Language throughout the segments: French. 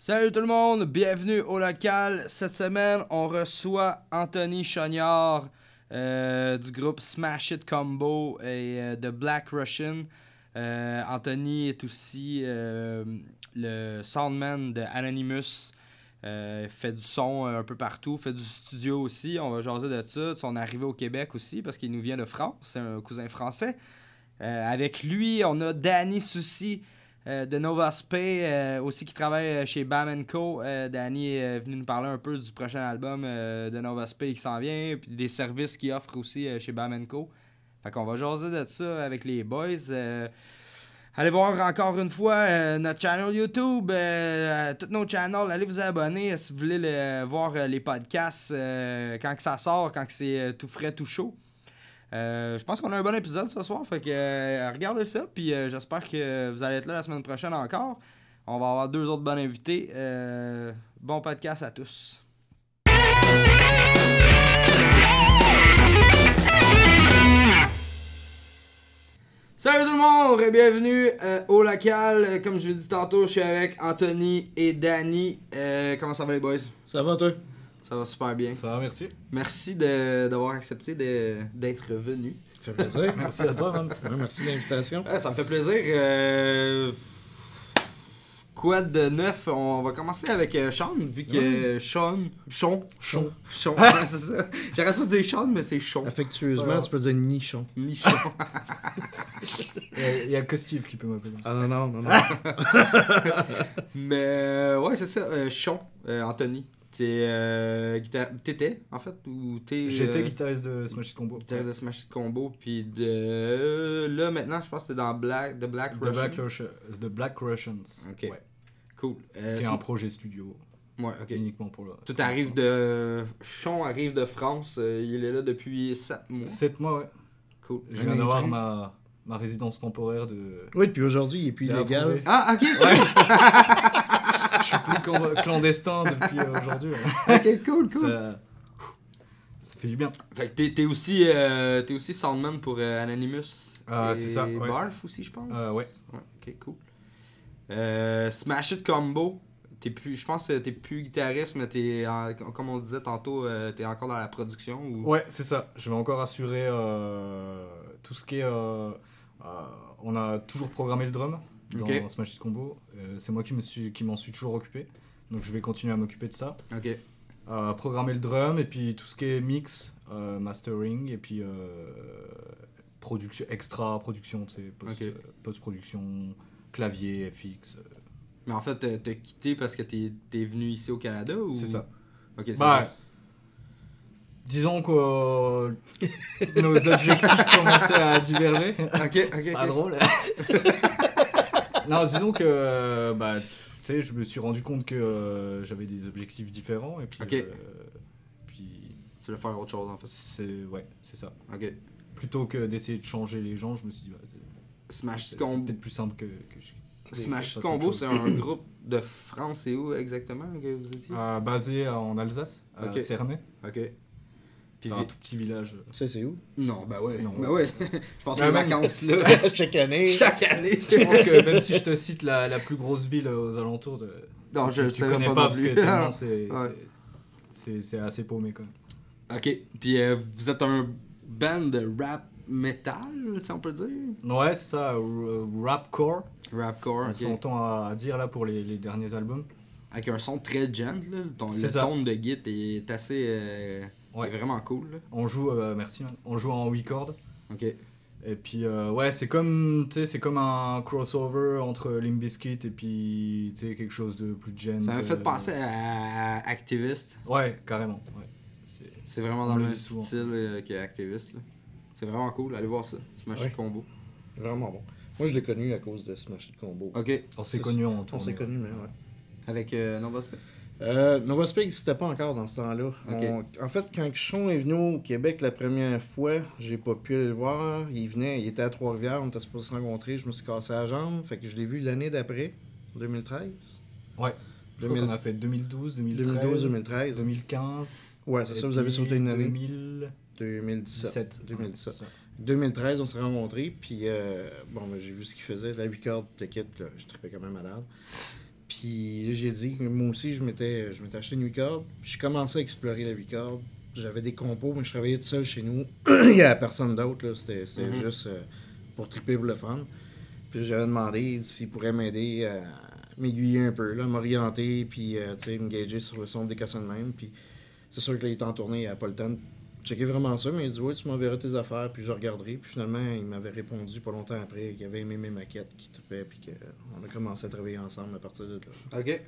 Salut tout le monde, bienvenue au local. Cette semaine, on reçoit Anthony Chognard du groupe Smash It Combo et de Black Russian. Anthony est aussi le soundman de Anonymous. Fait du son un peu partout, fait du studio aussi. On va jaser de ça, de son arrivée au Québec aussi, parce qu'il nous vient de France, c'est un cousin français. Avec lui, on a Danny Soucy de Nova Spay, aussi qui travaille chez Bam & Co. Danny est venu nous parler un peu du prochain album de Nova Spay qui s'en vient, puis des services qu'il offre aussi chez Bam & Co. Fait qu'on va jaser de ça avec les boys. Allez voir encore une fois notre channel YouTube, tous nos channels, allez vous abonner si vous voulez voir les podcasts quand que ça sort, quand que c'est tout frais, tout chaud. Je pense qu'on a un bon épisode ce soir, fait que regardez ça, puis j'espère que vous allez être là la semaine prochaine encore. On va avoir 2 autres bons invités. Bon podcast à tous. Salut tout le monde, bienvenue au local. Comme je l'ai dit tantôt, je suis avec Anthony et Danny. Comment ça va les boys? Ça va toi? Ça va super bien. Ça va, merci. Merci d'avoir accepté d'être venu. Ça fait plaisir. Merci à toi, man. Ouais, merci de l'invitation. Ça me fait plaisir. Quoi de neuf? On va commencer avec Sean, vu que Sean. Ouais, c'est ça. J'arrête pas de dire Sean, mais c'est Sean. Affectueusement, tu peux dire nichon. Nichon. Il y a que Steve qui peut m'appeler. Ah non. Mais ouais, c'est ça. Sean, Anthony. T'étais, en fait, ou t'es... J'étais guitariste de Smash It Combo. Guitariste de Smash It Combo, puis de... là, maintenant, je pense que t'es dans The Black Russians. Ok. Ouais. Cool. C'est un projet studio. Ouais, ok. Uniquement pour le... Tout arrive de... Sean arrive de France, il est là depuis 7 mois. 7 mois, ouais. Cool. Je viens d'avoir ma résidence temporaire de... Oui, puis aujourd'hui, il est plus illégal. Ah, ok! Ouais. Je suis plus clandestin depuis aujourd'hui. Ouais. Ok, cool. Ça fait du bien. Fait que t'es aussi soundman pour Anonymous. C'est ça, ouais. Barf aussi, je pense. Ouais. Ok, cool. Smash It Combo. Je pense que t'es plus guitariste, mais comme on disait tantôt, t'es encore dans la production. Ou... Ouais, c'est ça. Je vais encore assurer tout ce qui est... on a toujours programmé le drum dans Smash It Combo. C'est moi qui m'en suis toujours occupé. Donc je vais continuer à m'occuper de ça. Ok. Programmer le drum et puis tout ce qui est mix, mastering et puis extra production, post-production, clavier, FX. Mais en fait, t'as quitté parce que t'es venu ici au Canada ou... C'est ça. Ok, c'est disons que nos objectifs commençaient à diverger. Ok. C'est pas drôle. Non, disons que tu sais, je me suis rendu compte que j'avais des objectifs différents et puis puis tu veux faire autre chose en fait. C'est ça. Ok. Plutôt que d'essayer de changer les gens, je me suis dit Smash It c'est Combo. peut-être plus simple que Smash It Combo, c'est un groupe de France, c'est où exactement que vous étiez? Basé en Alsace, à Cernay. Ok. C'est un tout petit village. C'est où? Non, ben ouais. Non. Ben ouais. Je pense que les vacances là. Chaque année. Chaque année. Je pense que même si je te cite la plus grosse ville aux alentours de... Non, tu connais pas parce que tellement c'est assez paumé quand même. Ok. Puis vous êtes un band de rap metal, si on peut dire? Ouais, c'est ça, rapcore. Rapcore, ok. On s'entend à dire là pour les derniers albums. Avec un son très gentle, là. Le tone de git est assez... Ouais. est vraiment cool, là. On joue, merci man. On joue en 8 cordes. Ok. Et puis, ouais, c'est comme un crossover entre Limp Bizkit et puis, tu sais, quelque chose de plus gent. Ça m'a fait penser à Activist. Ouais, carrément, ouais. C'est vraiment dans le même style qu'Activist, là. C'est vraiment cool, allez voir ça. Smash It Combo. Vraiment bon. Moi, je l'ai connu à cause de Smash It Combo. Ok. On s'est connus en tournée. On s'est connus, mais ouais. Avec Nova Spay? Nova Spay n'existait pas encore dans ce temps-là. Okay. En fait, quand Sean est venu au Québec la première fois, j'ai pas pu aller le voir. Il était à Trois-Rivières, on était supposé se rencontrer. Je me suis cassé la jambe, fait que je l'ai vu l'année d'après, 2013. Ouais. Je crois qu'on a fait 2012, 2013, 2015. Ouais, c'est ça, vous avez sauté une année. 2017. 2013, on s'est rencontrés, puis j'ai vu ce qu'il faisait, la 8 cordes de kit, là, je trippais quand même malade. Puis là, j'ai dit, moi aussi, je m'étais acheté une 8 cordes. Puis je commençais à explorer la 8 cordes. J'avais des compos, mais je travaillais tout seul chez nous. Il n'y avait personne d'autre, là. C'était juste pour triper pour le fun. Puis j'avais demandé s'il pourrait m'aider à m'aiguiller un peu, là, m'orienter, puis me gager sur le son des cassons de même. Puis c'est sûr que là, il était en tournée, il n'avait pas le temps de checker vraiment ça, mais il dit ouais, tu m'enverras tes affaires, puis je regarderai. Puis finalement, il m'avait répondu pas longtemps après qu'il avait aimé mes maquettes, qu'il trippait, puis qu'on a commencé à travailler ensemble à partir de là. Ok.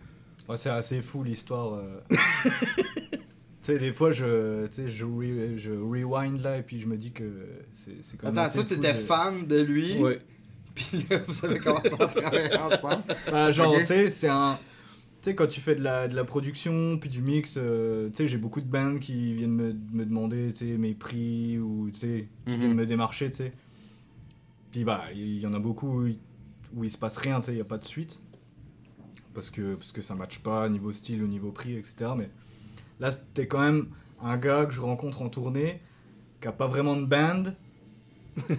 Ouais, c'est assez fou l'histoire. Tu sais, des fois, je rewind là et puis je me dis que c'est quand même. Attends, toi, t'étais fan de lui. Ouais. Puis là, vous avez commencé à travailler ensemble. Genre, Ok. tu sais, c'est un. Tu sais, quand tu fais de la production puis du mix, tu sais, j'ai beaucoup de bands qui viennent me demander, tu sais, mes prix ou, tu sais, qui viennent me démarcher, tu sais. Puis, bah, il y en a beaucoup où il se passe rien, tu sais, il n'y a pas de suite. Parce que ça matche pas niveau style ou niveau prix, etc. Mais là, c'était quand même un gars que je rencontre en tournée, qui a pas vraiment de band,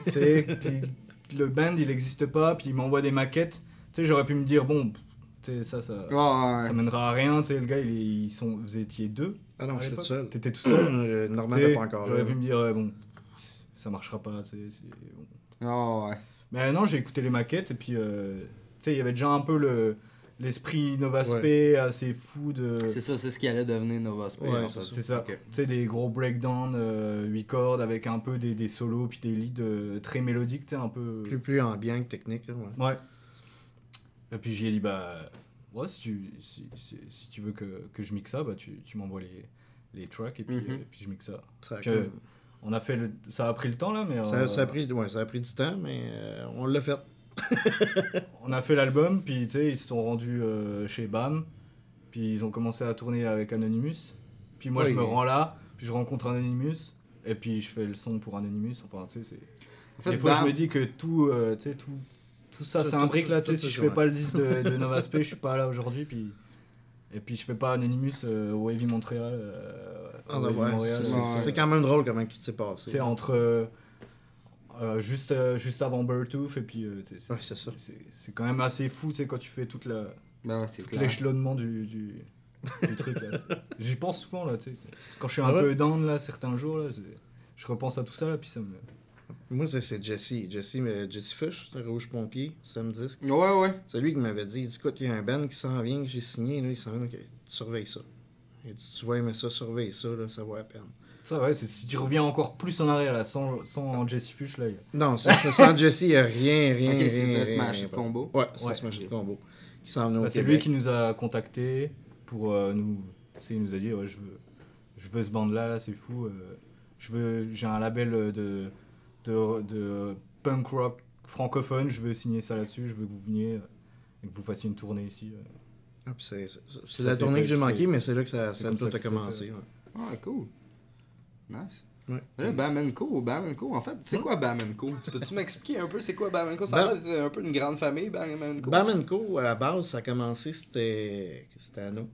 tu sais, le band, il existe pas, puis il m'envoie des maquettes. Tu sais, j'aurais pu me dire, bon, tu sais, ça Ouais. mènera à rien, tu sais, le gars, vous étiez deux. Ah non, à je suis tout l'époque. seul. T'étais tout seul. Norman Tu sais, n'est pas encore là. J'aurais pu me dire, ouais, bon, ça marchera pas, tu sais, bon. Ouais. Mais non, j'ai écouté les maquettes, et puis, tu sais, il y avait déjà un peu l'esprit Novaspe assez fou de... C'est ça, c'est ce qui allait devenir Nova Space. Ouais, en fait. C'est ça. Ok. Tu sais, des gros breakdowns, 8 cordes, avec un peu des solos, puis des leads très mélodiques, tu sais, un peu... Plus ambiant que technique, là, ouais. Ouais. Et puis j'ai dit, bah, ouais, si tu veux que je mixe ça, bah, tu m'envoies les tracks, et puis, Mhm. et puis je mixe ça. Ça a, Puis, on a fait ça a pris le temps, là, mais... ça a pris du temps, mais on l'a fait. On a fait l'album, puis tu sais, ils se sont rendus chez BAM, puis ils ont commencé à tourner avec Anonymous. Puis moi, Oui. je me rends là, puis je rencontre Anonymous, et puis je fais le son pour Anonymous. Enfin, tu sais, En fait, des fois, Bam- je me dis que tout ça, c'est un brique là. Tu sais, si je fais pas le disque de Novaspe, je suis pas là aujourd'hui, puis. Et puis je fais pas Anonymous au Heavy Montréal. Au Heavy Montréal, C'est quand même drôle comment tout s'est passé. C'est entre. Juste avant Burtooth, et puis Ouais, c'est ça. c'est quand même assez fou, tu sais, quand tu fais toute Ben ouais, c'est tout clair. l'échelonnement du truc là. J'y pense souvent là, tu sais. Quand je suis un Ah ouais? peu down là, certains jours là, je repense à tout ça là, puis ça me. Moi, c'est Jesse. Jesse Fush, de Rouge Pompier, Sam Disc. Ouais. C'est lui qui m'avait dit, il dit, écoute, il y a un band qui s'en vient, que j'ai signé, là, il s'en vient, donc, tu surveilles ça. Il dit, tu vas aimer ça, surveille ça, là, ça vaut la peine. Ça ouais, si tu reviens encore plus en arrière là, sans Jesse Fuchs là. Non, sans Jesse, il n'y a rien. Ok, c'est rien, un smash rien, de combo. Ouais, c'est un Ouais. smash de combo. Qui s'en venait au Bah, c'est Québec. lui qui nous a contactés pour nous. Tu sais, il nous a dit, ouais, je veux ce band là, c'est fou. J'ai un label de punk rock francophone, je veux signer ça là-dessus, je veux que vous veniez et que vous fassiez une tournée ici. Ah, puis c'est Ça la s'est tournée fait, que j'ai c'est- manqué, mais c'est là que ça c'est comme tout ça a que ça s'est commencé. fait. Ouais. Ah, cool. Nice. Ouais. Là, Bam Co, en fait, c'est quoi Bam Co? Peux-tu m'expliquer un peu c'est quoi Bam Co? Ça a l'air un peu une grande famille, Bam Co. Bam Co, à la base, ça a commencé, c'était Anno.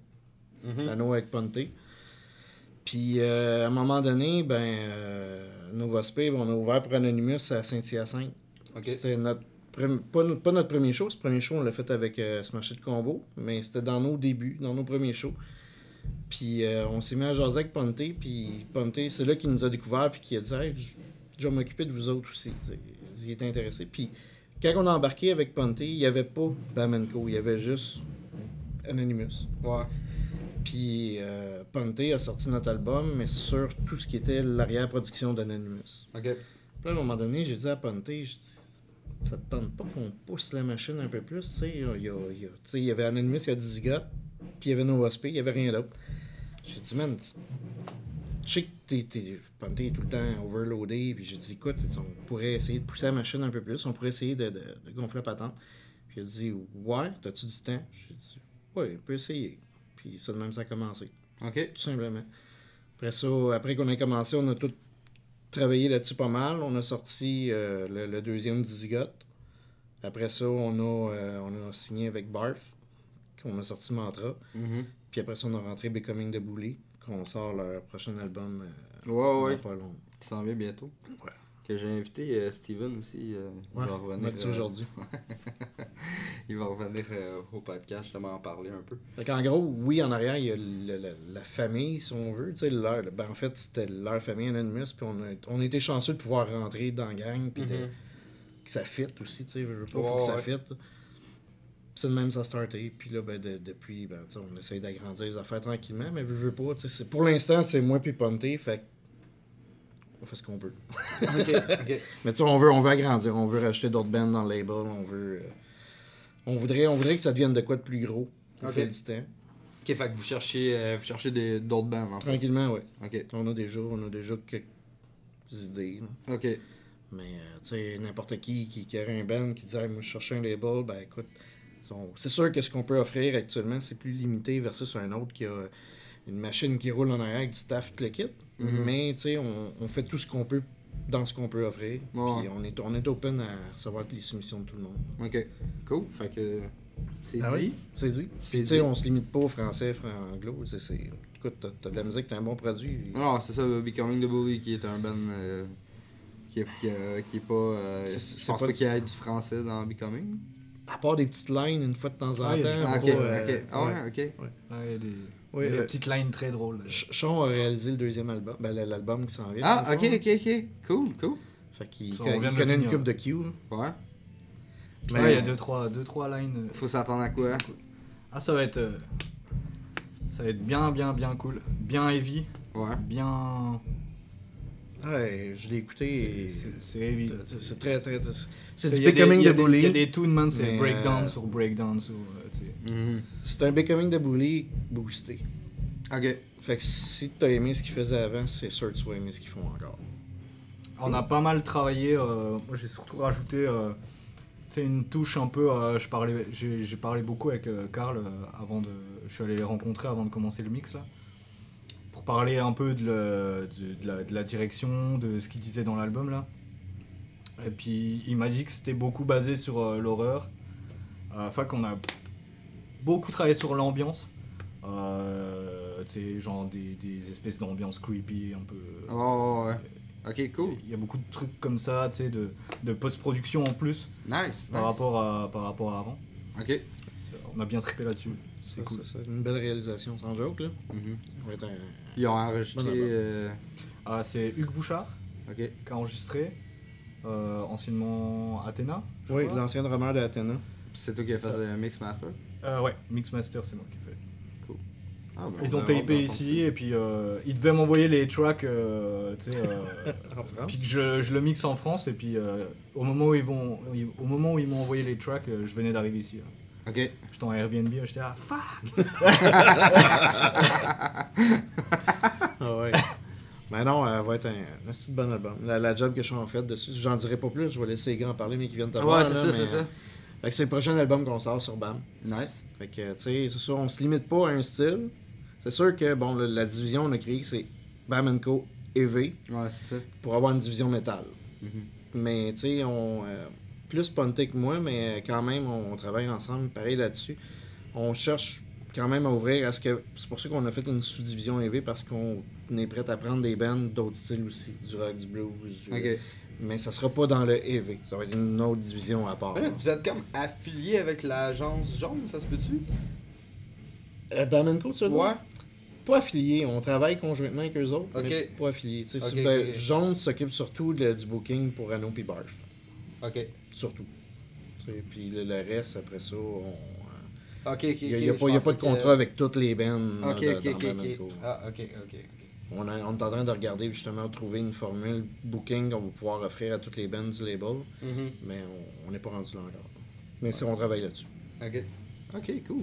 Mhm. Anno avec Ponté. Puis, à un moment donné, Novaspe, on a ouvert pour Anonymous à Saint-Hyacinthe. Ok. C'était pas notre premier show. Ce premier show, on l'a fait avec Smash It Combo, mais c'était dans nos débuts, dans nos premiers shows. Puis on s'est mis à jaser avec Ponté, puis Ponté, c'est là qu'il nous a découvert, puis qu'il a dit hey, je vais m'occuper de vous autres aussi. T'sais. Il était intéressé. Puis quand on a embarqué avec Ponté, il n'y avait pas Bam Co, il y avait juste Anonymous. Ouais. Puis Ponté a sorti notre album, mais sur tout ce qui était l'arrière-production d'Anonymous. Ok. Puis là, à un moment donné, j'ai dit à Ponté, ça te tente pas qu'on pousse la machine un peu plus, tu sais, il y avait Anonymous, il y a 10 gars, puis il y avait Novaspe, il y avait rien d'autre. J'ai dit, man, je sais que Ponté est tout le temps overloadé, puis j'ai dit, écoute, on pourrait essayer de pousser la machine un peu plus, on pourrait essayer de gonfler la patente. Puis il a dit, ouais, t'as-tu du temps? J'ai dit, ouais, on peut essayer. Puis ça de même, ça a commencé, Ok. tout simplement. Après ça, après qu'on ait commencé, on a tout travaillé là-dessus pas mal. On a sorti le deuxième Dizigote. Après ça, on a signé avec Barf, qu'on a sorti Mantra. Mhm. Puis après ça, on a rentré Becoming the Bully, qu'on sort leur prochain album Ouais. dans pas long. Tu s'en viens bientôt. Ouais. Que j'ai invité Steven aussi. Il va revenir. On va ça aujourd'hui. Il va revenir au podcast justement en parler un peu. Fait qu'en gros, oui, en arrière, il y a la famille, si on veut. Tu sais, en fait, c'était leur famille Anonymous, puis on a été chanceux de pouvoir rentrer dans la gang, puis que ça fit aussi, tu sais, faut que ça fit. C'est de même ça a starté, puis là, depuis, on essaie d'agrandir les affaires tranquillement, mais veux pas, tu sais, pour l'instant, c'est moi puis Ponté, fait on fait ce qu'on peut. OK. Mais tu sais, on veut agrandir, on veut rajouter d'autres bands dans le label, on voudrait que ça devienne de quoi de plus gros au fil du temps. OK, fait que vous cherchez d'autres bands, en fait. Tranquillement, oui. OK. On a déjà quelques idées. Là. OK. Mais, tu sais, n'importe qui aurait un band qui disait, moi, je cherchais un label, ben écoute, c'est sûr que ce qu'on peut offrir actuellement, c'est plus limité versus un autre qui a une machine qui roule en arrière avec du staff, tout le kit. Mais, tu sais, on fait tout ce qu'on peut dans ce qu'on peut offrir. Puis on est open à recevoir les soumissions de tout le monde. OK. Cool. Fait que c'est dit. Oui, c'est dit. Puis, tu sais, on se limite pas au français, anglo. Écoute, t'as de la musique, t'as un bon produit. Non, c'est ça, Becoming the Bully qui est un band qui est pas... je pense pas qu'il y ait du français dans Becoming. À part des petites lines une fois de temps en temps. OK. Il y a des petites lines très drôles. Sean a réalisé le deuxième album, l'album qui s'en vient. Ah, ok. Cool. Fait qu'il connaît une coupe de Q. Ouais. Mais il y a deux, trois lines. Faut s'attendre à quoi? Ah, ça va être bien cool. Bien heavy. Ouais. Bien... Ouais, je l'ai écouté. C'est heavy. C'est très. C'est du Becoming the Bully. Il y a des tunes, man, c'est breakdown sur breakdown. C'est un Becoming the Bully boosté. Ok. Fait que si t'as aimé ce qu'ils faisaient avant, c'est sûr que tu vas aimer ce qu'ils font encore. On a pas mal travaillé. Moi, j'ai surtout rajouté une touche un peu. J'ai parlé beaucoup avec Karl avant de. Je suis allé les rencontrer avant de commencer le mix là. Pour parler un peu de la direction, de ce qu'il disait dans l'album là. Et puis il m'a dit que c'était beaucoup basé sur l'horreur. Enfin qu'on a beaucoup travaillé sur l'ambiance. Genre des espèces d'ambiance creepy un peu. Oh ouais. Ok, cool. Il y a beaucoup de trucs comme ça, tu sais, de post-production en plus. Nice. Par rapport à avant. Ok. On a bien trippé là-dessus. C'est cool. C'est une belle réalisation, sans joke là. Ils ont enregistré. C'est Hugues Bouchard qui a enregistré. Anciennement Athéna. Oui, l'ancien drummer d'Athéna. C'est toi qui as fait le Mix Master? Ouais, Mix Master, c'est moi qui ai fait. Cool. Ils ont tapé ici et puis ils devaient m'envoyer les tracks en France. Puis que je le mixe en France et puis au moment où ils m'ont envoyé les tracks, je venais d'arriver ici. Là. Ok. J'étais en Airbnb, j'étais fuck! Ah ouais. Mais non, elle va être un assez bon album. La job que je suis en fait dessus, j'en dirai pas plus, je vais laisser les gars en parler, mais qui viennent te voir. Ouais, c'est ça. Fait que c'est le prochain album qu'on sort sur BAM. Nice. Fait que, tu sais, c'est sûr, on se limite pas à un style. C'est sûr que, bon, la division, on a créé que c'est BAM & Co. EV. Ouais, c'est ça. Pour avoir une division métal. Mais, tu sais, plus Ponté que moi, mais quand même, on travaille ensemble, pareil là-dessus. On cherche quand même à ouvrir à ce que... C'est pour ça qu'on a fait une sous-division EV, parce qu'on est prêt à prendre des bands d'autres styles aussi. Du rock, du blues. Ok. Mais ça sera pas dans le EV. Ça va être une autre division à part. Vous êtes comme affilié avec l'agence jaune, ça se peut-tu? BAM & Co, tu veux dire? Ouais. Pas affilié, on travaille conjointement avec eux autres, mais pas affilié. Jaune s'occupe surtout du booking pour Anno et Barf. Ok. Surtout. Puis le reste, après ça, il n'y a pas de contrat avec toutes les bands dans BAM & Co. Ah, ok. On est en train de regarder justement trouver une formule booking qu'on va pouvoir offrir à toutes les bands du label, mais on n'est pas rendu là encore. Mais on travaille là-dessus. Ok, cool.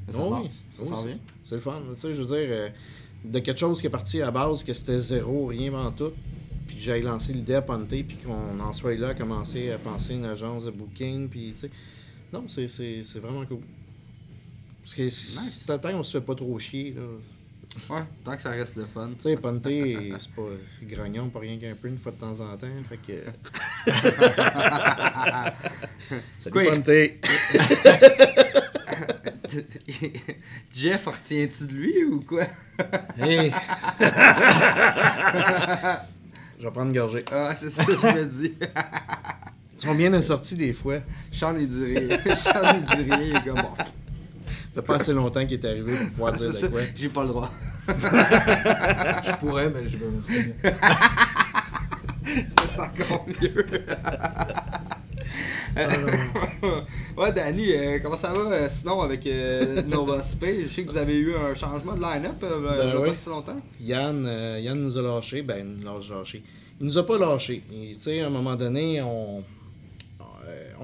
Ça s'en vient. C'est le fun. Tu sais, je veux dire, de quelque chose qui est parti à la base, que c'était zéro, rien en tout, puis que j'aille lancer l'idée à Ponté, puis qu'on en soit là à commencer à penser une agence de booking, puis tu sais. Non, c'est vraiment cool. Parce que tant qu'on se fait pas trop chier, là. Ouais, tant que ça reste le fun. Tu sais, Ponté, c'est pas grognon, pas rien qu'un peu, une fois de temps en temps, fait que... Salut Ponté! Jeff, retiens-tu de lui ou quoi? Hey. Je vais prendre une gorgée. Ah, c'est ça que je me dis. Ils sont bien assortis des fois. Sean est du rire. Sean est du rire, il est comme bon. Ça fait pas assez longtemps qu'il est arrivé pour pouvoir dire C'est de quoi. ça, j'ai pas le droit. Je pourrais, mais je vais m'abstenir. Ça, c'est encore mieux. Ouais, Danny, comment ça va sinon avec Nova Space? Je sais que vous avez eu un changement de line-up il y a oui. pas si longtemps. Yann nous a lâchés. Il nous a pas lâchés. Tu sais, à un moment donné, on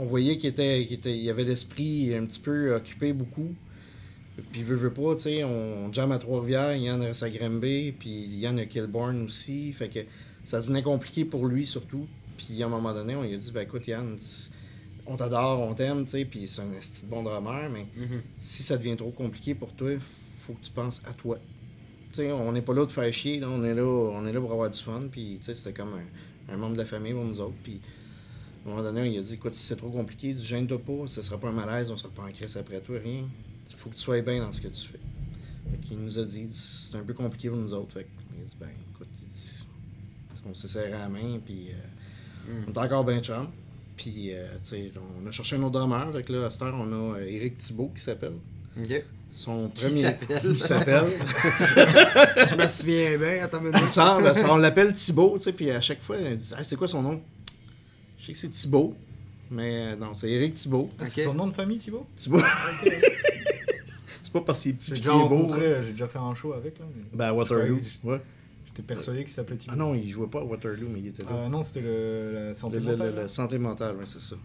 voyait qu'il y avait l'esprit un petit peu occupé beaucoup. Puis veut pas, tu sais, on jam à Trois-Rivières, Yann reste à Granby, puis Yann a Kilbourne aussi. Fait que ça devenait compliqué pour lui surtout. Puis à un moment donné, on lui a dit, écoute Yann, on t'adore, on t'aime, tu sais, puis c'est un petit bon drummer, mais si ça devient trop compliqué pour toi, faut que tu penses à toi. Tu sais, on n'est pas là de faire chier, là, on est là pour avoir du fun, puis tu sais, c'était comme un membre de la famille pour nous autres, puis à un moment donné, on lui a dit, écoute, si c'est trop compliqué, gêne-toi pas, ce sera pas un malaise, on sera pas en crise après toi, rien. Il faut que tu sois bien dans ce que tu fais. Fait qu'il nous a dit, c'est un peu compliqué pour nous autres, fait qu'il a dit, écoute, on s'est serré à la main, puis on est encore bien chum. Puis, tu sais, on a cherché un autre drummer. Fait que là, à cette heure, on a Éric Thibault qui s'appelle. OK. Son premier. Qui s'appelle. Je me souviens bien, attends une minute. On l'appelle Thibault, tu sais, puis à chaque fois, il dit, c'est quoi son nom? Je sais que c'est Thibault, mais non, c'est Éric Thibault. Ah, c'est son nom de famille, Thibault? Thibault. C'est pas parce qu'il est petit J'ai pied déjà beau. rencontré, j'ai déjà fait un show avec. Là, mais... Waterloo. Ouais. J'étais persuadé qu'il s'appelait Thibault. Ah non, il jouait pas à Waterloo, mais il était là. Non, c'était la santé mentale. La santé mentale, oui, c'est ça.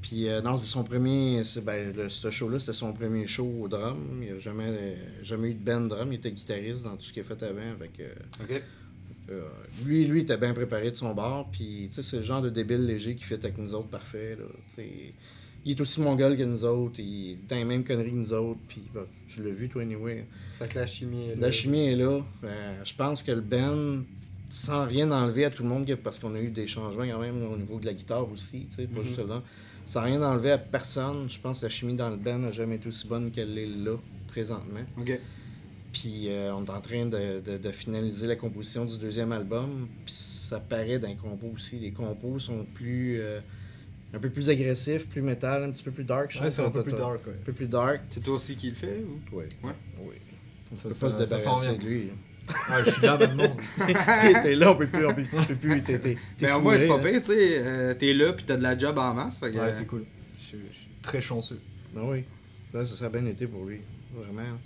Puis non, c'est son premier. Ce show-là, c'était son premier show au drum. Il n'a jamais eu de band drum. Il était guitariste dans tout ce qu'il a fait avant. Avec, OK. lui était bien préparé de son bord. Puis, tu sais, c'est le genre de débile léger qui fait avec nous autres parfait. Là, il est aussi mongol que nous autres. Il est dans les mêmes conneries que nous autres. Puis, tu l'as vu, toi, anyway. Fait que la chimie est là. La chimie est là. Je pense que le band, sans rien enlever à tout le monde, parce qu'on a eu des changements quand même là, au niveau de la guitare aussi, tu sais, pas juste là. Sans rien enlever à personne, je pense que la chimie dans le band n'a jamais été aussi bonne qu'elle est là, présentement. OK. Puis on est en train de finaliser la composition du deuxième album. Puis ça paraît dans les compos aussi. Les compos sont plus... un peu plus agressifs, plus métal, un petit peu plus dark. Ouais, c'est un peu plus dark. Un peu plus dark. C'est toi aussi qui le fais ou? Oui. Ouais. Oui. On ne peut pas se débarrasser de lui. Ah, je suis là maintenant. T'es là, tu peux plus, t'es Mais au moins, c'est pas pire, tu sais. T'es là, pis t'as de la job en masse. Fait que, ouais, c'est cool. Je suis très chanceux. Ben oui. Là, ça a bien été pour lui. Vraiment.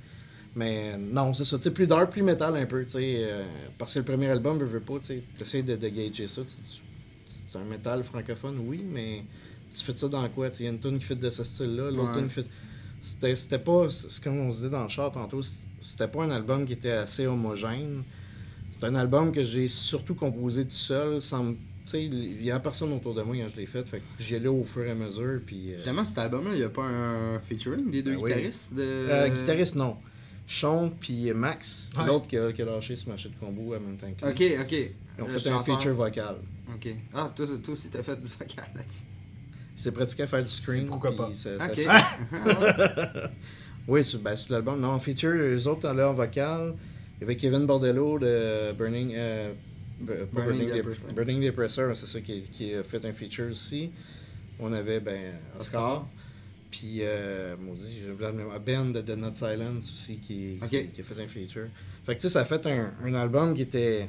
Mais non, c'est ça. Tu sais, plus dark, plus métal un peu, tu sais. Parce que le premier album, je veux pas, tu sais. T'essayes de gager ça. C'est un métal francophone, oui, mais tu fais ça dans quoi? Il y a une tune qui fait de ce style-là, l'autre tune qui fait... C'était pas, c'est comme on se disait dans le char tantôt, c'était pas un album qui était assez homogène. C'est un album que j'ai surtout composé tout seul, sans... Tu sais, il y a personne autour de moi quand je l'ai fait que j'y allais au fur et à mesure, puis... Finalement, cet album-là, il n'y a pas un featuring des deux guitaristes? Guitariste, non. Sean puis Max, l'autre qui a lâché Smash It Combo en même temps que lui. OK. Ils ont fait un feature vocal. OK. Ah, toi aussi, t'as fait du vocal là-dessus. Il s'est pratiqué à faire du screen. Pourquoi pas? OK. Oui, sur l'album. Non, en feature, eux autres, allaient en vocal. Il y avait Kevin Bordello de Burning Depressor, c'est ça qui a fait un feature aussi. On avait Oscar. Puis, maudit, Ben de Not Silence aussi qui a fait un feature. Fait que tu sais, ça a fait un album qui était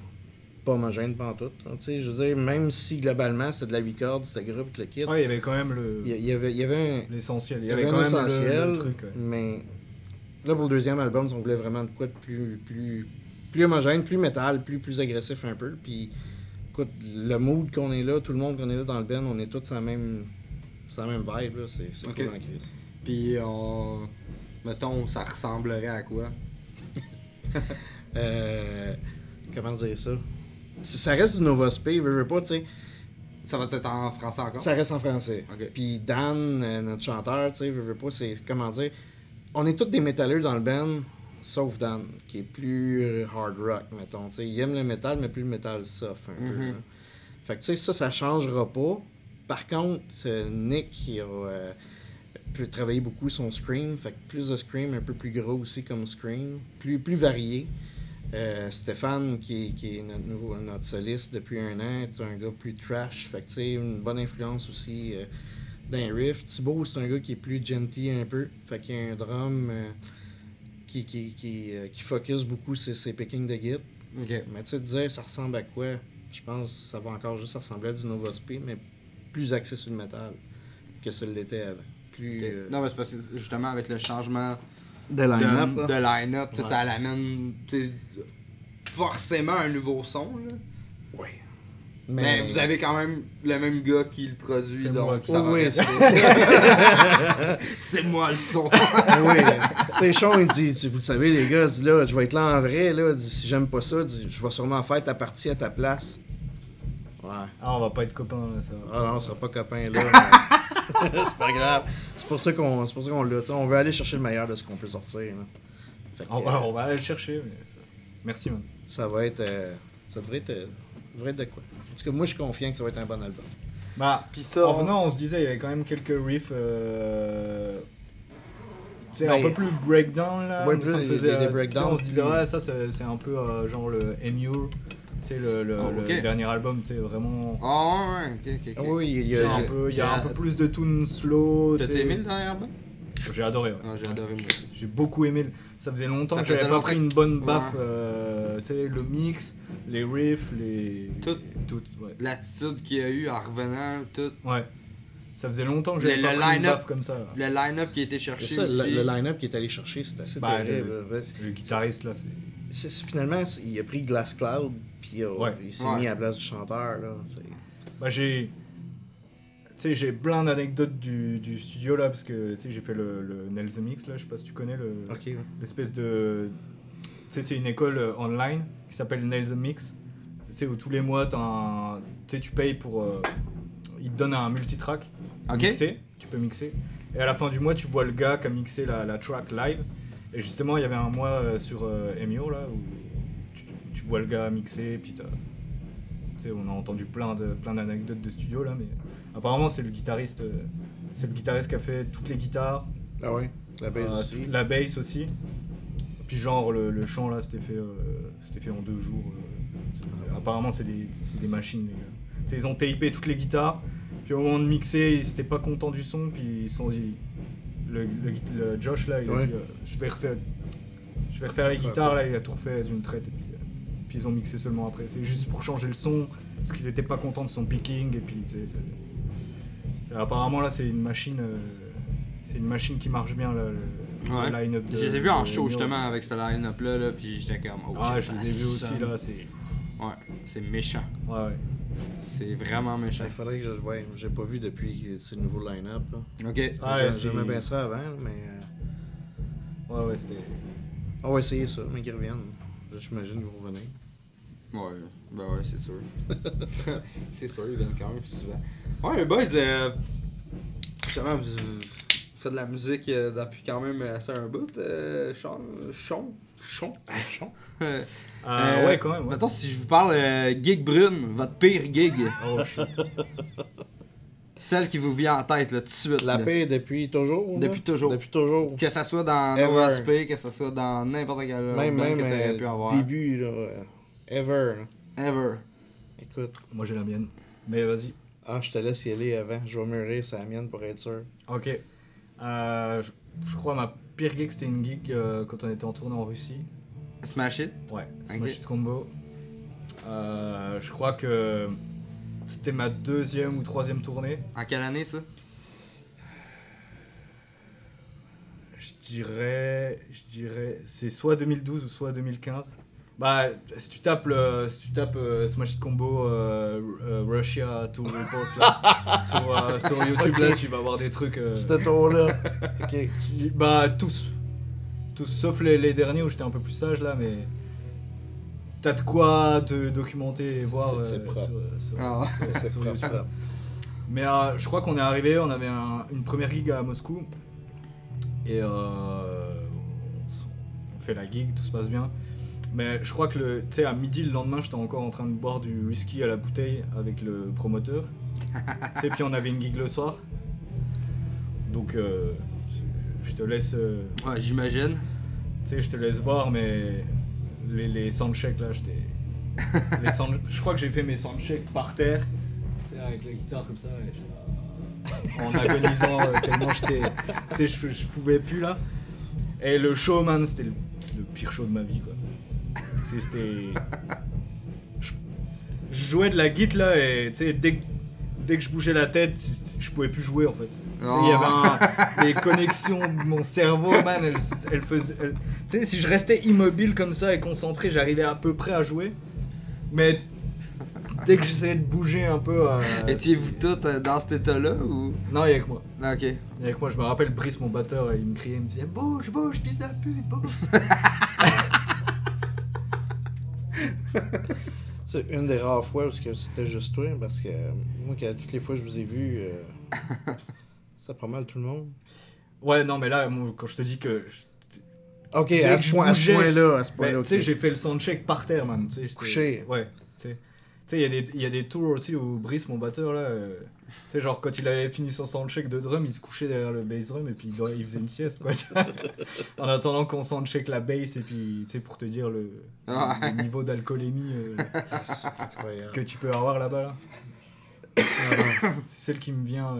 pas homogène pantoute. Tu sais, je veux dire, même si globalement c'était de la 8 cordes, c'était groupe, le kit. Ouais, il y avait quand même le... Il y avait l'essentiel. Il y avait quand un même essentiel, le truc. Ouais. Mais là, pour le deuxième album, on voulait vraiment de quoi de plus homogène, plus métal, plus agressif un peu. Puis, écoute, le mood qu'on est là, tout le monde qu'on est là dans le band, on est tous sur la même vibe, là. C'est cool en crise. Puis, mettons, ça ressemblerait à quoi? Comment dire ça? Ça reste du Nova Space, je veux pas, tu sais. Ça va être en français encore? Ça reste en français. Okay. Puis Dan, notre chanteur, tu sais, je veux pas, c'est, comment dire, on est tous des métalleux dans le band, sauf Dan, qui est plus hard rock, mettons, tu sais. Il aime le métal, mais plus le métal soft, un peu. Hein. Fait que, tu sais, ça changera pas. Par contre, Nick, il a travaillé beaucoup son scream, fait que plus de scream, un peu plus gros aussi comme scream, plus varié. Stéphane, qui est notre soliste depuis un an, est un gars plus trash, fait que tu sais, une bonne influence aussi dans les riffs. Thibaut, c'est un gars qui est plus gentil un peu, fait qu'il y a un drum qui focus beaucoup sur ses pickings de guitare. Ok. Mais tu sais, dire ça ressemble à quoi? Je pense que ça va encore juste ressembler à du Nova Spe, mais plus axé sur le métal que ça l'était avant. Plus, Non, mais c'est parce que justement, avec le changement de line-up. de line-up, Ouais. ça l'amène forcément un nouveau son. Là. Oui. Mais vous avez quand même le même gars qui le produit, C'est donc moi. ça va Oui, rester. C'est moi le son. oui. Tu sais, Sean, il dit, vous le savez, les gars, il dit, là, je vais être là en vrai, là, il dit, si j'aime pas ça, il dit, je vais sûrement faire ta partie à ta place. Ouais. Ah, on va pas être copains, là, ça. Ah non, on sera pas copains là. Mais c'est pas grave. C'est pour ça qu'on l'a. On veut aller chercher le meilleur de ce qu'on peut sortir. Là. Fait que, On va aller le chercher, mais ça... Merci, man. ça va être. Ça devrait être de quoi. En tout cas, moi, je suis confiant que ça va être un bon album. Bah, Puis ça, en venant, on se disait, il y avait quand même quelques riffs. Tu sais, Ben, un peu plus breakdown là. ouais, mais plus ça me des faisait, breakdowns, on se disait, plus- ouais, ça c'est un peu genre le Emure. Tu sais, le ok. dernier album, tu sais, vraiment. Ah ouais, ok. Ah oui, il y Tu sais, a. il y a un peu plus de tunes slow. tu T'as-tu sais. aimé le dernier album? J'ai adoré, ouais. Ah, j'ai adoré moi aussi. J'ai beaucoup aimé. Ça faisait longtemps Ça que j'avais faisait pas longtemps pris que- une bonne baffe. Ouais. Tu sais, le mix, les riffs, les. Tout. Ouais. L'attitude qu'il y a eu en revenant, tout. Ouais. Ça faisait longtemps que Le- j'avais pas le pris une line-up. baffe comme ça. Là. Le line-up qui a été C'est cherché ça, aussi. le line-up qui est allé chercher, c'est assez Bah, terrible. le guitariste là, c'est. Finalement, il a pris Glass Cloud, puis Ouais. il s'est Ouais. mis à la place du chanteur. Là, t'sais. Bah j'ai... Tu sais, j'ai plein d'anecdotes du studio là, parce que tu sais, j'ai fait le Nail the Mix là, je sais pas si tu connais Ok. Ouais. l'espèce de... Tu sais, c'est une école online qui s'appelle Nail the Mix. Tu sais, où tous les mois, tu sais, tu payes pour... ils te donnent un multitrack Ok. mixé, tu peux mixer. Et à la fin du mois, tu vois le gars qui a mixé la track live. Et justement, il y avait un mois sur Emio là, où tu vois le gars mixer, puis tu sais, on a entendu plein d'anecdotes de studio là, mais apparemment c'est le guitariste qui a fait toutes les guitarres, Ah ouais, la baisse aussi. la bass aussi. Puis genre le chant là, c'était fait en 2 jours. Apparemment c'est des machines les gars. Tu sais, ils ont tapé toutes les guitares, puis au moment de mixer, ils étaient pas contents du son, puis ils se sont dit, le Josh là, il a Ouais. dit je vais refaire les guitares là, il a tout refait d'une traite, et puis ils ont mixé seulement après. C'est juste pour changer le son, parce qu'il était pas content de son picking, et puis tu sais, apparemment là c'est une machine qui marche bien là, Ouais. le line-up de... Je les ai vus en de show Neo. justement avec ce line-up là, puis j'étais comme. Oh, Ah, shit, je les ai ça vus aussi sonne. là, c'est... Ouais, c'est méchant. Ouais. C'est vraiment méchant. Il faudrait que je voie. J'ai pas vu depuis ce nouveau line-up. Là. Ok. Ah, J'aimais bien ça avant, mais. Ouais, c'était... On va essayer ça, mais qu'ils reviennent. J'imagine qu'ils vont revenir. Ouais, ben ouais, c'est sûr. C'est sûr, ils viennent quand même plus souvent. Ouais, les boys, justement, vous faites de la musique depuis quand même assez un bout, Chon. Ouais, quand même, ouais. Mettons, si je vous parle gig brune, votre pire gig, Oh shit. celle qui vous vient en tête, là, tout de suite. La là. paix depuis toujours. là? Depuis toujours. Depuis toujours. Que ça soit dans Ever. Nova Spe, que ça soit dans n'importe quel Même, album même que t'aurais pu avoir. début, là. Ever. là. Ever. Écoute. Moi j'ai la mienne. Mais vas-y. Ah, je te laisse y aller avant. Je vais mûrir sa mienne pour être sûr. Ok. Je crois ma pire gig c'était une gig quand on était en tournée en Russie. Smash It. Ouais, Ok. Smash It Combo. Je crois que c'était ma 2e ou 3e tournée. En quelle année ça? Je dirais, c'est soit 2012 ou soit 2015. Bah, si tu tapes Smash It Combo Russia to Report là, sur YouTube, là, tu vas voir des trucs. C'était tour-là. Ok. Bah, tous, sauf les derniers où j'étais un peu plus sage là, mais t'as de quoi te documenter et voir. C'est propre. Ah. C'est sur propre. YouTube. Mais je crois qu'on est arrivé, on avait une première gig à Moscou. Et on fait la gig, tout se passe bien. Mais je crois que tu sais, à midi le lendemain, j'étais encore en train de boire du whisky à la bouteille avec le promoteur. Et puis on avait une gig le soir. Donc je te laisse. Ouais, j'imagine. Tu sais, je te laisse voir, mais les soundchecks là, je crois que j'ai fait mes soundchecks par terre, tu sais, avec la guitare comme ça, et en agonisant tellement j'étais, tu sais, je pouvais plus là. Et le show, man, c'était le pire show de ma vie, quoi. C'était, je jouais de la guitare là, et tu sais, dès que je bougeais la tête, je pouvais plus jouer en fait. Il y avait des connexions de mon cerveau, man, elle faisait... Tu sais, si je restais immobile comme ça et concentré, j'arrivais à peu près à jouer. Mais dès que j'essayais de bouger un peu... Étiez-vous tous dans cet état-là ou... Non, il y a que moi. Ah, ok. Il y a que moi, je me rappelle, Brice, mon batteur, il me criait, il me disait « Bouge, fils de pute, bouge !» C'est une des rares fois où c'était juste toi, parce que moi, toutes les fois que je vous ai vu, c'était pas mal tout le monde. Ouais, non, mais là, moi, quand je te dis que... Ok, à ce point-là. Tu sais, j'ai fait le soundcheck par terre, man. Couché. Ouais, tu sais, il y a des tours aussi où Brice, mon batteur, là... Tu sais, genre, quand il avait fini son soundcheck de drum, il se couchait derrière le bass drum et puis il faisait une sieste, quoi. En attendant qu'on soundcheck la bass et puis, tu sais, pour te dire le niveau d'alcoolémie que tu peux avoir là-bas, là. C'est celle qui me vient...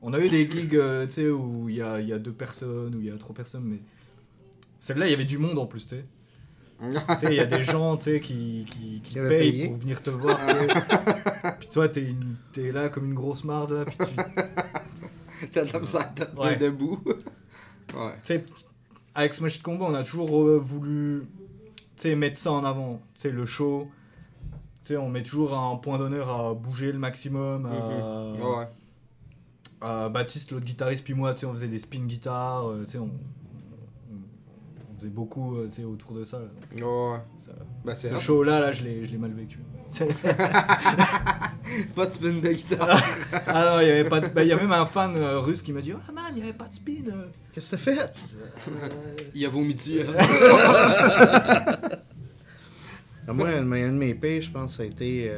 On a eu des gigs, tu sais, où il y a 2 personnes, où il y a 3 personnes, mais... Celle-là, il y avait du monde en plus, tu sais. Tu sais, il y a des gens, tu sais, qui payent pour venir te voir, tu sais. Puis toi, t'es là comme une grosse marde, là, puis tu... T'as comme ça, t'es debout. Ouais. Tu sais, avec Smash It Combo, on a toujours voulu, tu sais, mettre ça en avant. Tu sais, le show, tu sais, on met toujours un point d'honneur à bouger le maximum, à Baptiste, l'autre guitariste, puis moi, tu sais, on faisait des spin guitares, tu sais, on faisait beaucoup autour de ça. Là. Ouais. Ça, ce show-là, je l'ai mal vécu. Pas de spin de guitare. Ah non, il y avait pas de... il y a même un fan russe qui m'a dit « Ah man, il y avait pas de spin. » Qu'est-ce que t'as fait? Il a vomi dessus. Moi, un de mes pires, je pense, c'était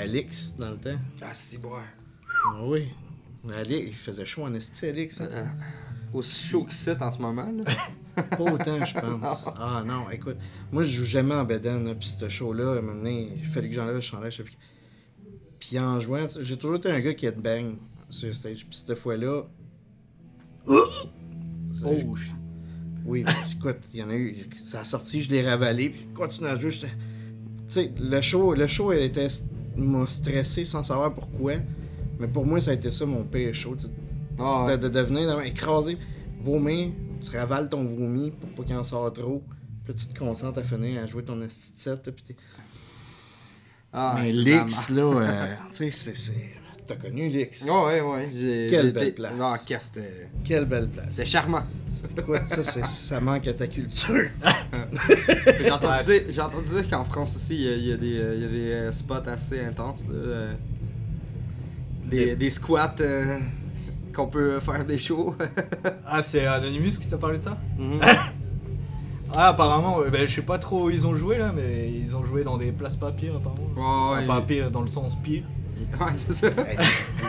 Alix dans le temps. Ah, c'est bon. Oui. Alix, il faisait chaud en esti, Alix. Aussi chaud qu'il c'est en ce moment, là. Pas autant, je pense. Ah non, écoute, moi je joue jamais en bedaine, puis ce show-là, à un moment donné, il fallait que j'enlève le chandail. Puis en jouant, j'ai toujours été un gars qui headbang sur le stage, puis cette fois-là... Oui, écoute, il y en a eu, ça a sorti, je l'ai ravalé, puis je continue à jouer, tu sais, le show m'a stressé sans savoir pourquoi, mais pour moi ça a été ça mon pire show, de devenir écrasé, vomir, tu ravales ton vomi pour pas qu'il en sorte trop. Puis là, tu te concentres à finir à jouer ton esti-set. Puis t'es... Mais l'X, là, tu sais, t'as connu l'X. Ouais. Quelle belle place. Ah, c'était... Quelle belle place. C'est charmant. Écoute, ça manque à ta culture. J'ai entendu dire qu'en France aussi, il y a des spots assez intenses, là. Des squats... qu'on peut faire des shows. Ah, c'est Anonymous qui t'a parlé de ça? Ah, apparemment, je sais pas trop où ils ont joué là, mais ils ont joué dans des places pas pires apparemment. Pas pire dans le sens pire. Ouais, c'est ça.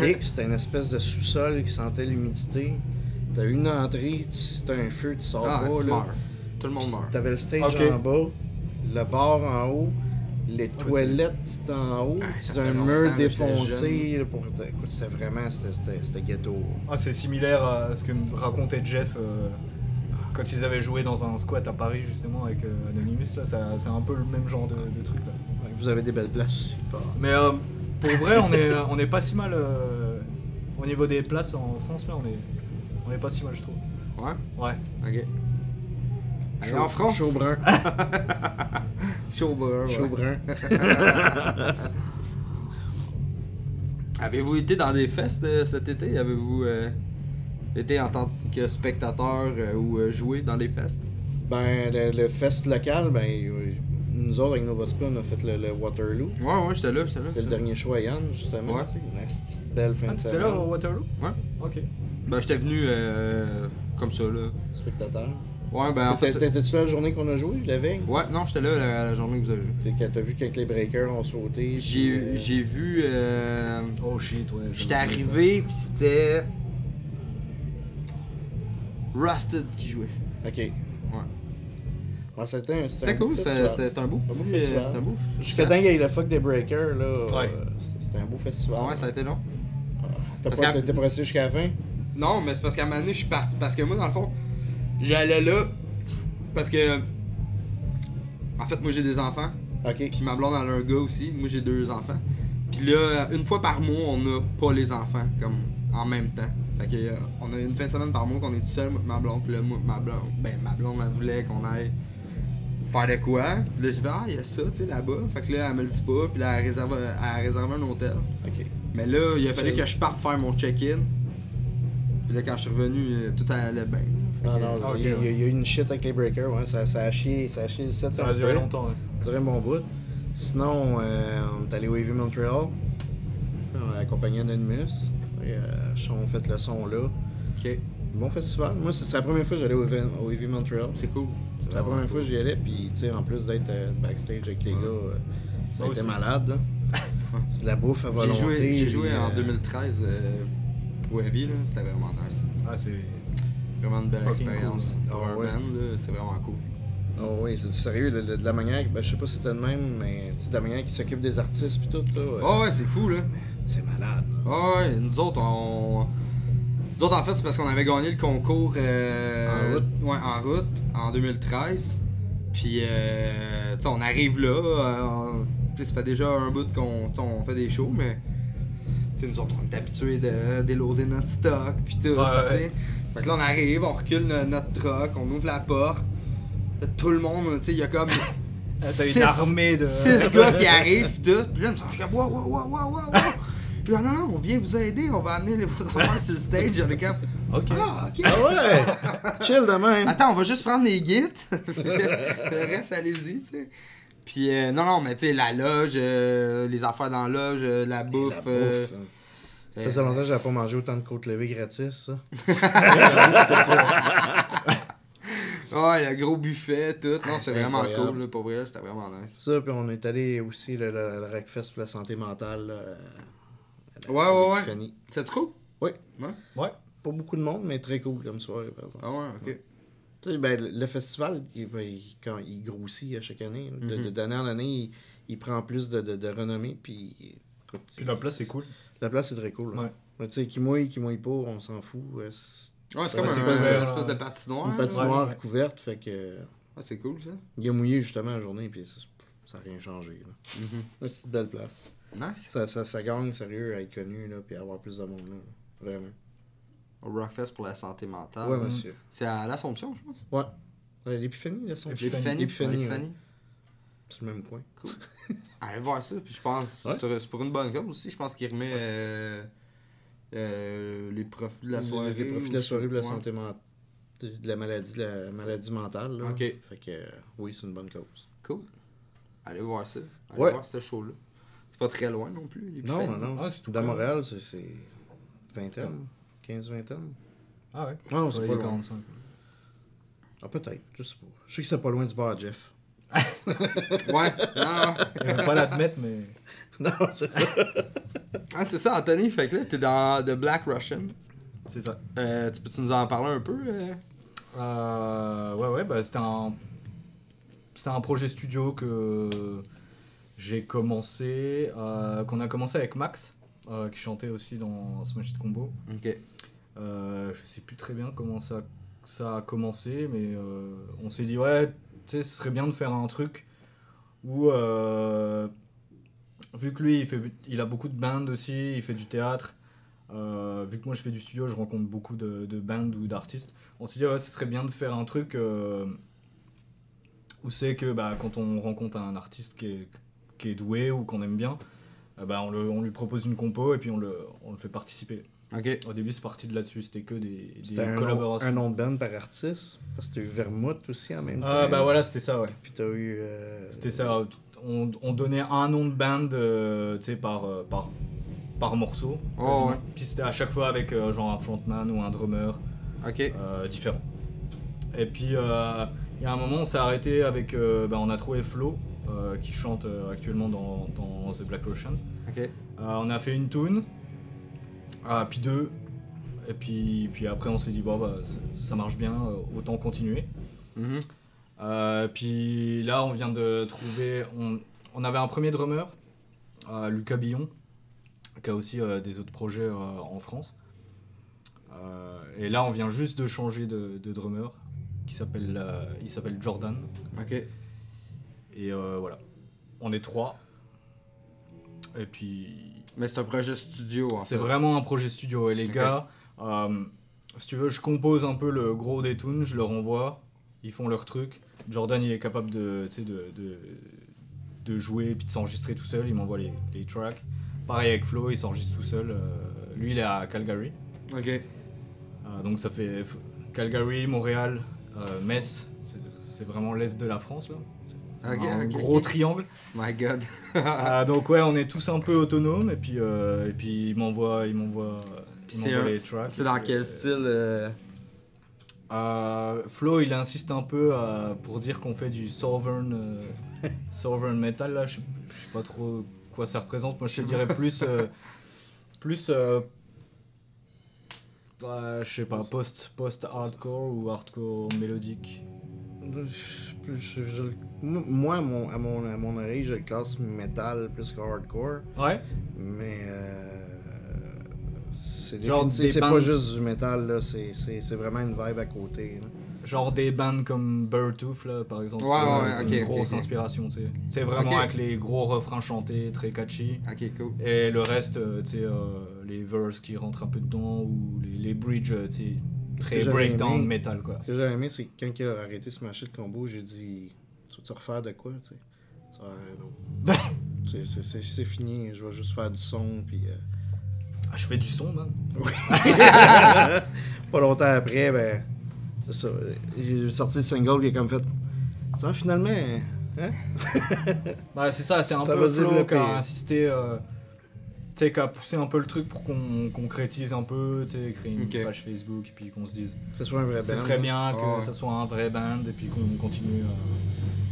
L'X, c'était une espèce de sous-sol qui sentait l'humidité. T'as une entrée, si t'as un feu, tu sors pas. Tu là. meurs. Tout le monde meurt. T'avais le stage en bas, le bar en haut, les toilettes en haut, c'est un mur défoncé. C'était vraiment, c'était ghetto. Ah, c'est similaire à ce que me racontait Jeff quand ils avaient joué dans un squat à Paris justement avec Anonymous. Là, c'est un peu le même genre de truc là. Vous avez des belles places. Mais pour vrai, on est pas si mal au niveau des places en France là. On est pas si mal, je trouve. Ouais. Ok. Allez, en France. Chaud brun. Chaud brun. Avez-vous été dans des fests cet été? Avez-vous été en tant que spectateur ou joué dans des fests? Ben, le fest local, nous autres, avec Nova Spin, on a fait le Waterloo. Ouais, j'étais là. C'est le dernier show à Yann, justement. Ouais. Une petite belle fin de semaine. T'étais là au Waterloo? Ouais. Ok. Ben, j'étais venu comme ça, là. Spectateur. Ouais, ben en fait... T'étais-tu là la journée qu'on a joué, la veille? Ouais, non, j'étais là la journée que vous avez joué. T'as vu quand les breakers ont sauté? J'ai vu... Oh shit, ouais. J'étais arrivé, pis c'était... Rusted qui jouait. Ok. Ouais. Ouais, c'était C'était cool, c'était un beau petit festival. c'est un beau. Jusqu'à temps qu'il y ait le fuck des breakers, là. Ouais. C'était un beau festival. Ouais, ça a été long. T'es pas resté jusqu'à la fin? Non, mais c'est parce qu'à un moment donné, je suis parti. Parce que moi, dans le fond, j'allais là. Parce que. En fait, moi, j'ai des enfants. Ok. Puis ma blonde, elle a un gars aussi. Moi, j'ai 2 enfants. Puis là, une fois par mois, on n'a pas les enfants, comme en même temps. Fait que, on a une fin de semaine par mois qu'on est tout seul, moi, ma blonde. Puis là, moi, ma blonde, elle voulait qu'on aille faire de quoi. Puis là, j'ai dit, il y a ça, tu sais, là-bas. Fait que là, elle me le dit pas. Puis là, elle a réservé un hôtel. Ok. Mais là, il a fallu que je parte faire mon check-in. Puis là, quand je suis revenu, tout allait bien. Non, il y a eu une shit avec les breakers, ouais, ça a chié le set. Ça a duré longtemps, ouais. Ça a duré un bon bout. Sinon, on est allé au Heavy Montreal, on a accompagné Anonymous, on a fait le son là. Ok. Bon festival. Moi, c'est la première fois que j'allais au Heavy Montreal. C'est cool. C'est la première fois que j'y allais, puis tu sais, en plus d'être backstage avec les gars, ça a été malade. Là. C'est de la bouffe à volonté. J'ai joué en 2013 au Heavy, là. C'était vraiment nice. Ah, c'est vraiment une belle expérience. Cool. Pour un band, là, c'est vraiment cool. Oh oui, c'est sérieux, de la manière, je sais pas si c'était le même, mais de la manière qui s'occupe des artistes pis tout, là. Oh ouais, c'est fou, là. C'est malade, là. Oh ouais, nous autres, en fait, c'est parce qu'on avait gagné le concours en route. Ouais, en route, en 2013. Puis, tu sais, on arrive là, tu sais, ça fait déjà un bout qu'on fait des shows, mais, tu sais, nous autres, on est habitués de déloader notre stock, puis tout, tu sais. Fait que là, on arrive, on recule notre truck, on ouvre la porte. Là, tout le monde, tu sais, il y a comme. T'as une armée de. 6 gars qui arrivent, pis tout. Pis là, nous sommes comme, wow. Pis là, non, on vient vous aider, on va amener vos enfants sur le stage. On est comme, Ok. ah, ok. Ah ouais! Chill de même! Attends, on va juste prendre les guides. Le reste, allez-y, tu sais. Pis non, mais tu sais, la loge, les affaires dans la loge, la bouffe. Ça faisait longtemps que j'avais pas mangé autant de côtes levées gratis, ça. Ouais, le gros buffet, tout. Non, c'est vraiment incroyable. cool, là, pour vrai, c'était vraiment nice. Ça, puis on est allé aussi le Rockfest pour la santé mentale. Là, Ouais. Fanny. C'est cool? Oui. Ouais. Pas beaucoup de monde, mais très cool comme soirée, par exemple. Ah ouais, ok. Tu sais, ben, le festival, quand il grossit à chaque année, d'année en année, il prend plus de renommée, puis... Écoute, Puis la place, c'est cool. La place, c'est très cool. Ouais. Tu sais, qui mouille pas, on s'en fout. Ouais, c'est comme une une espèce de patinoire. Une patinoire ouais. couverte, fait que... Ah, c'est cool, ça. Il a mouillé justement la journée, puis ça n'a rien changé. Là. Là, c'est une belle place. Nice. Ça gagne, sérieux, à être connu, là, puis à avoir plus de monde. Là. Vraiment. Au Rockfest pour la santé mentale. Ouais, monsieur. C'est à l'Assomption, je pense. Ouais. L'épiphanie, là, son L'épiphanie. C'est le même coin. Cool. Allez voir ça, puis je pense, c'est pour une bonne cause aussi, je pense qu'il remet les profits de la soirée. Les profits de la soirée de la santé mentale. De la maladie mentale. Là. Ok. Fait que, oui, c'est une bonne cause. Cool. Allez voir ça. Allez Ouais. voir ce show-là. C'est pas très loin non plus. Non. Ah, c'est tout Dans près. Montréal, c'est 20 ans. 15-20 ans. Ah ouais. Non, c'est Ouais, pas les loin. 45. Ah, peut-être. Je sais pas. Je sais que c'est pas loin du bar à Jeff. Ouais, non. Je vais pas l'admettre, mais. Non, c'est ça. Ah, c'est ça, Anthony. Fait que là, t'es dans The Black Russian. C'est ça. Tu peux-tu nous en parler un peu? Ouais, bah c'est un projet studio que j'ai commencé, qu'on a commencé avec Max, qui chantait aussi dans Smash Hit Combo. Ok. Je sais plus très bien comment ça a commencé, mais on s'est dit, ouais, tu sais, ce serait bien de faire un truc où, vu que lui, il a beaucoup de bands aussi, il fait du théâtre. Vu que moi je fais du studio, je rencontre beaucoup de bands ou d'artistes. On s'est dit ouais, ce serait bien de faire un truc où c'est que quand on rencontre un artiste qui est doué ou qu'on aime bien, on lui propose une compo et puis on le fait participer. Ok. Au début c'est parti de là-dessus, c'était que des C'était collaborations. un nom de band par artiste. Parce que t'as eu Vermouth aussi en même temps. Ah voilà, c'était ça, ouais. Puis t'as eu... C'était ça, on donnait un nom de band tu sais, par morceau. Oh, ouais. Puis c'était à chaque fois avec genre un frontman ou un drummer Ok. différent. Et puis il y a un moment on s'est arrêté avec, on a trouvé Flo qui chante actuellement dans The Black Russian. Ok. On a fait une tune, puis deux, et puis après on s'est dit ça marche bien, autant continuer. Mhm. Puis là, on vient de trouver... On avait un premier drummer, Lucas Billon, qui a aussi des autres projets en France. Et là, on vient juste de changer de drummer, il s'appelle Jordan. Ok. Et voilà, on est 3. Et puis... Mais c'est un projet studio, en fait. C'est vraiment un projet studio. Et les gars, si tu veux, je compose un peu le gros des tunes, je leur envoie, ils font leur truc. Jordan, il est capable de jouer et puis de s'enregistrer tout seul, il m'envoie les tracks. Pareil avec Flo, il s'enregistre tout seul. Lui, il est à Calgary. Ok. Donc ça fait Calgary, Montréal, Metz. C'est vraiment l'est de la France, là. Un gros triangle. My God. Donc ouais, on est tous un peu autonomes et puis il m'envoie les tracks. C'est dans quel style Flo, il insiste un peu pour dire qu'on fait du Southern Metal, là. Je sais pas trop quoi ça représente. Moi, je te dirais plus je sais pas, post-hardcore ou hardcore mélodique. Moi, à mon oreille, je le classe metal plus que hardcore. Ouais. Mais c'est bands... pas juste du metal, là, c'est vraiment une vibe à côté. Là. Genre des bands comme Beartooth, là, par exemple. C'est une grosse inspiration, tu sais. C'est vraiment avec les gros refrains chantés, très catchy. Ok, cool. Et le reste, tu sais, les verses qui rentrent un peu dedans, ou les bridges, tu sais, très breakdown metal, quoi. Ce que j'ai aimé, c'est que quand il a arrêté Smash It Combo, j'ai dit, tu vas-tu refaire de quoi, tu sais? Ça, non. c'est fini, je vais juste faire du son, puis... je fais du son, man. Oui. Pas longtemps après, ben... C'est ça. J'ai sorti le single qui est comme fait. Ça, finalement. Hein? Bah, c'est ça, c'est un peu Flo qui a insisté. Tu sais, qui a poussé un peu le truc pour qu'on concrétise un peu, tu sais, créer une page Facebook et puis qu'on se dise. Que ce soit un vrai band. Ce serait bien que ça soit un vrai band et puis qu'on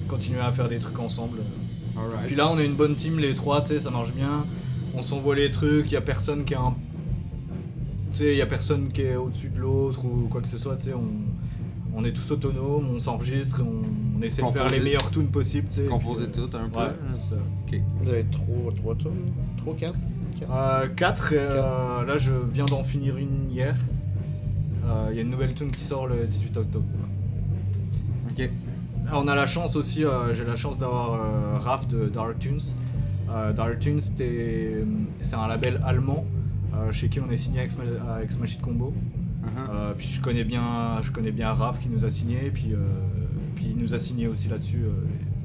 continue à faire des trucs ensemble. Alright. Puis là, on est une bonne team, les 3, tu sais, ça marche bien. On s'envoie les trucs, y a personne qui a un. Tu sais, y a personne qui est au-dessus de l'autre ou quoi que ce soit, tu sais, on est tous autonomes, on s'enregistre, on essaie de faire les meilleurs tunes possibles, tu sais. Composer tout un peu. Ouais, c'est ça. Ok. Vous avez 3 tunes 3, 4 4, là je viens d'en finir une hier. Il y a une nouvelle tune qui sort le 18 octobre. Ok. On a la chance aussi, j'ai la chance d'avoir Raph de Dark Tunes. Dark Tunes, c'est un label allemand. Chez qui on est signé avec Smash It Combo. Puis je connais bien Raph qui nous a signé, puis il nous a signé aussi là-dessus.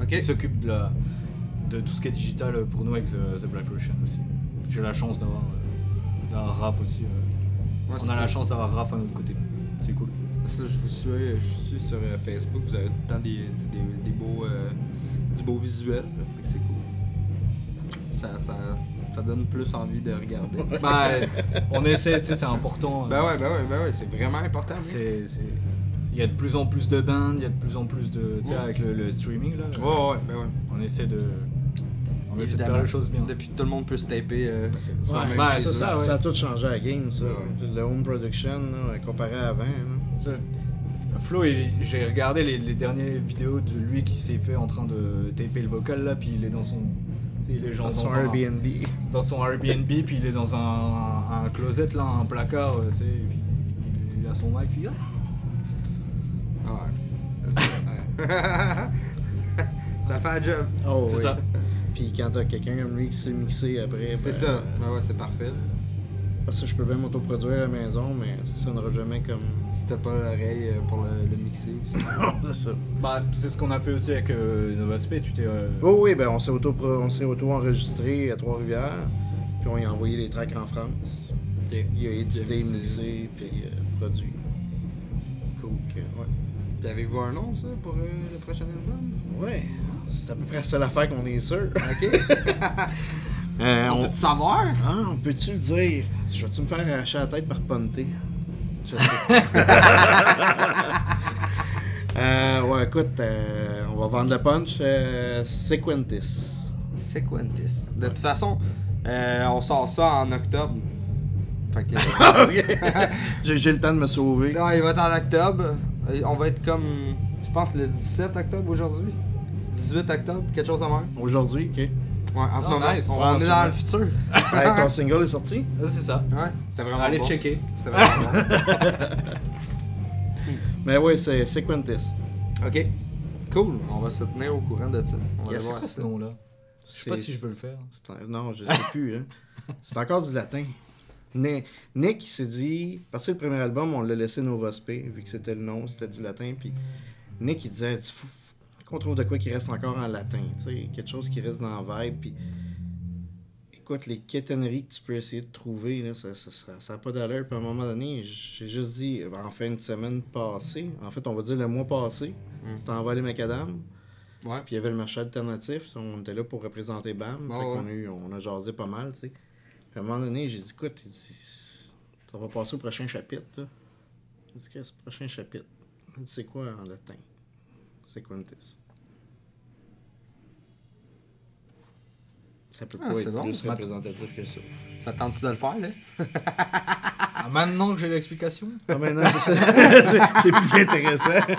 Il s'occupe de tout ce qui est digital pour nous avec The Black Russian aussi. J'ai la chance d'avoir Raph aussi. On a la chance d'avoir Raph à notre côté. C'est cool. Ça, je suis sur Facebook, vous avez tout le temps du beau visuel, c'est cool. Ça donne plus envie de regarder. Bah, on essaie, tu sais, c'est important. Ben ouais, c'est vraiment important. Il y a de plus en plus de bands, il y a de plus en plus de... Tu sais, avec le streaming, là. Ouais. On essaie de faire les choses bien. Depuis que tout le monde peut se taper. Ça a tout changé à la game, ça. Ouais. Le home production, là, comparé à avant. Là. Flo, j'ai regardé les dernières vidéos de lui qui s'est fait en train de taper le vocal, là, puis il est dans son... Dans son Airbnb. Dans son Airbnb, puis il est dans un closet, là, un placard, tu sais, puis il a son mic, puis... Ça fait un job. Oh, c'est ça. Puis quand t'as quelqu'un comme lui qui sait mixer après... C'est ça, ouais, c'est parfait. Parce que je peux bien m'autoproduire à la maison, mais ça sonnera jamais comme... Si t'as pas l'oreille pour le mixer aussi. C'est ça. Bah, c'est ce qu'on a fait aussi avec Novaspé, tu t'es... Oui, ben on s'est auto-enregistré à Trois-Rivières, puis on y a envoyé les tracks en France. Okay. Il a édité, mixé, puis produit. Cool. Ouais. Puis avez-vous un nom, ça, pour le prochain album? Ouais, c'est à peu près la seule affaire qu'on est sûr. Ok. On peut-tu savoir? Ah, on peut-tu le dire? Je vais-tu me faire arracher la tête par Ponté? Je sais. Ouais, écoute, on va vendre le punch. Sequentis. Sequentis. De toute façon, on sort ça en octobre. Fait que... J'ai le temps de me sauver. Non, il va être en octobre. On va être comme... je pense le 17 octobre aujourd'hui. 18 octobre, quelque chose de même. Aujourd'hui, ok. Ouais, en ce Oh, moment, nice. on est dans le futur. Hey, ton single est sorti? C'est ça. Ouais, c'était vraiment Allez bon. checker. C'était vraiment bon. Mais ouais, c'est Sequentis. Ok, cool. On va se tenir au courant de ça. On va Yes. aller voir C'est ça. ce nom-là. Je sais pas si je peux le faire. Non, je sais plus. Hein. C'est encore du latin. Nick, il s'est dit, parce que le premier album, on l'a laissé Nova Spe, vu que c'était le nom, c'était du latin. Puis Nick, il disait, faut qu'on trouve de quoi qui reste encore en latin. Tu sais, quelque chose qui reste dans la vibe. Puis écoute, les quétaineries que tu peux essayer de trouver, là, ça a pas d'allure. Puis à un moment donné, j'ai juste dit, en fin de semaine passée, en fait, on va dire le mois passé, c'était Envolé Macadam. Ouais. Puis il y avait le marché alternatif, on était là pour représenter BAM, fait qu'on on a jasé pas mal, tu sais. Puis à un moment donné, j'ai dit, écoute, ça va passer au prochain chapitre, là. J'ai dit, qu'est-ce que c'est le prochain chapitre? Il dit, c'est quoi en latin? Sequentis. Ça peut pas c'est être bon. plus représentatif que ça. Ça te tente-tu de le faire, là? Maintenant que j'ai l'explication. Ah, maintenant, c'est ça. C'est plus intéressant.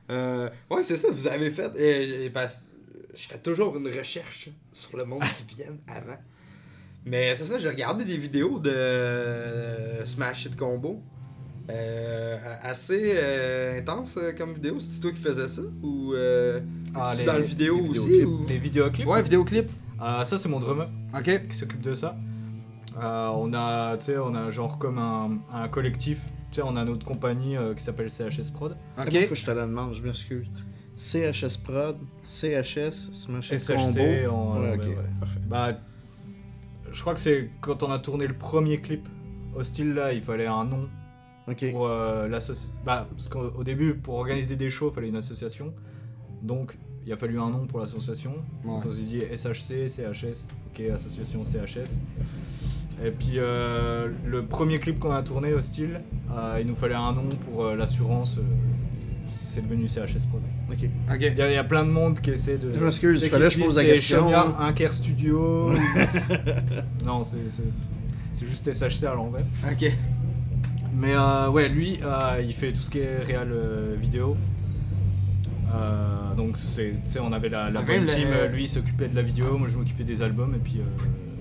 Ouais, c'est ça, vous avez fait. Je fais toujours une recherche sur le monde qui vient avant. Mais c'est ça, j'ai regardé des vidéos de Smash It Combo. Assez intense comme vidéo. C'est toi qui faisais ça? Ou es-tu dans le vidéo les aussi? vidéoclips. Ou... Les vidéoclips. Ouais, vidéoclip. Ça, c'est mon drummer Ok. qui s'occupe de ça. On a genre comme un collectif. On a notre compagnie qui s'appelle CHS Prod. Il Ok. faut que je te la demande, je m'excuse. CHS Prod, CHS, Smash It SHC Combo. en Ouais, ok, ouais. parfait. Bah, je crois que c'est quand on a tourné le premier clip Hostile là, il fallait un nom Ok. pour l'association. Bah, parce qu'au début, pour organiser des shows, il fallait une association. Donc, il a fallu un nom pour l'association. Donc, on s'est dit SHC, CHS, ok, association CHS. Et puis, le premier clip qu'on a tourné, Hostile, il nous fallait un nom pour l'assurance. C'est devenu CHS Prod. Ok. Ok. Il y a plein de monde qui essaie de. Je m'excuse, il fallait que je pose la C'est question. Chaumiard, Inker Studio. Non, c'est juste SHC à l'envers. Ok. Mais ouais, lui, il fait tout ce qui est réal vidéo. Donc, on avait la Ah, même même team. le- Lui, il s'occupait de la vidéo, moi, je m'occupais des albums. Et puis.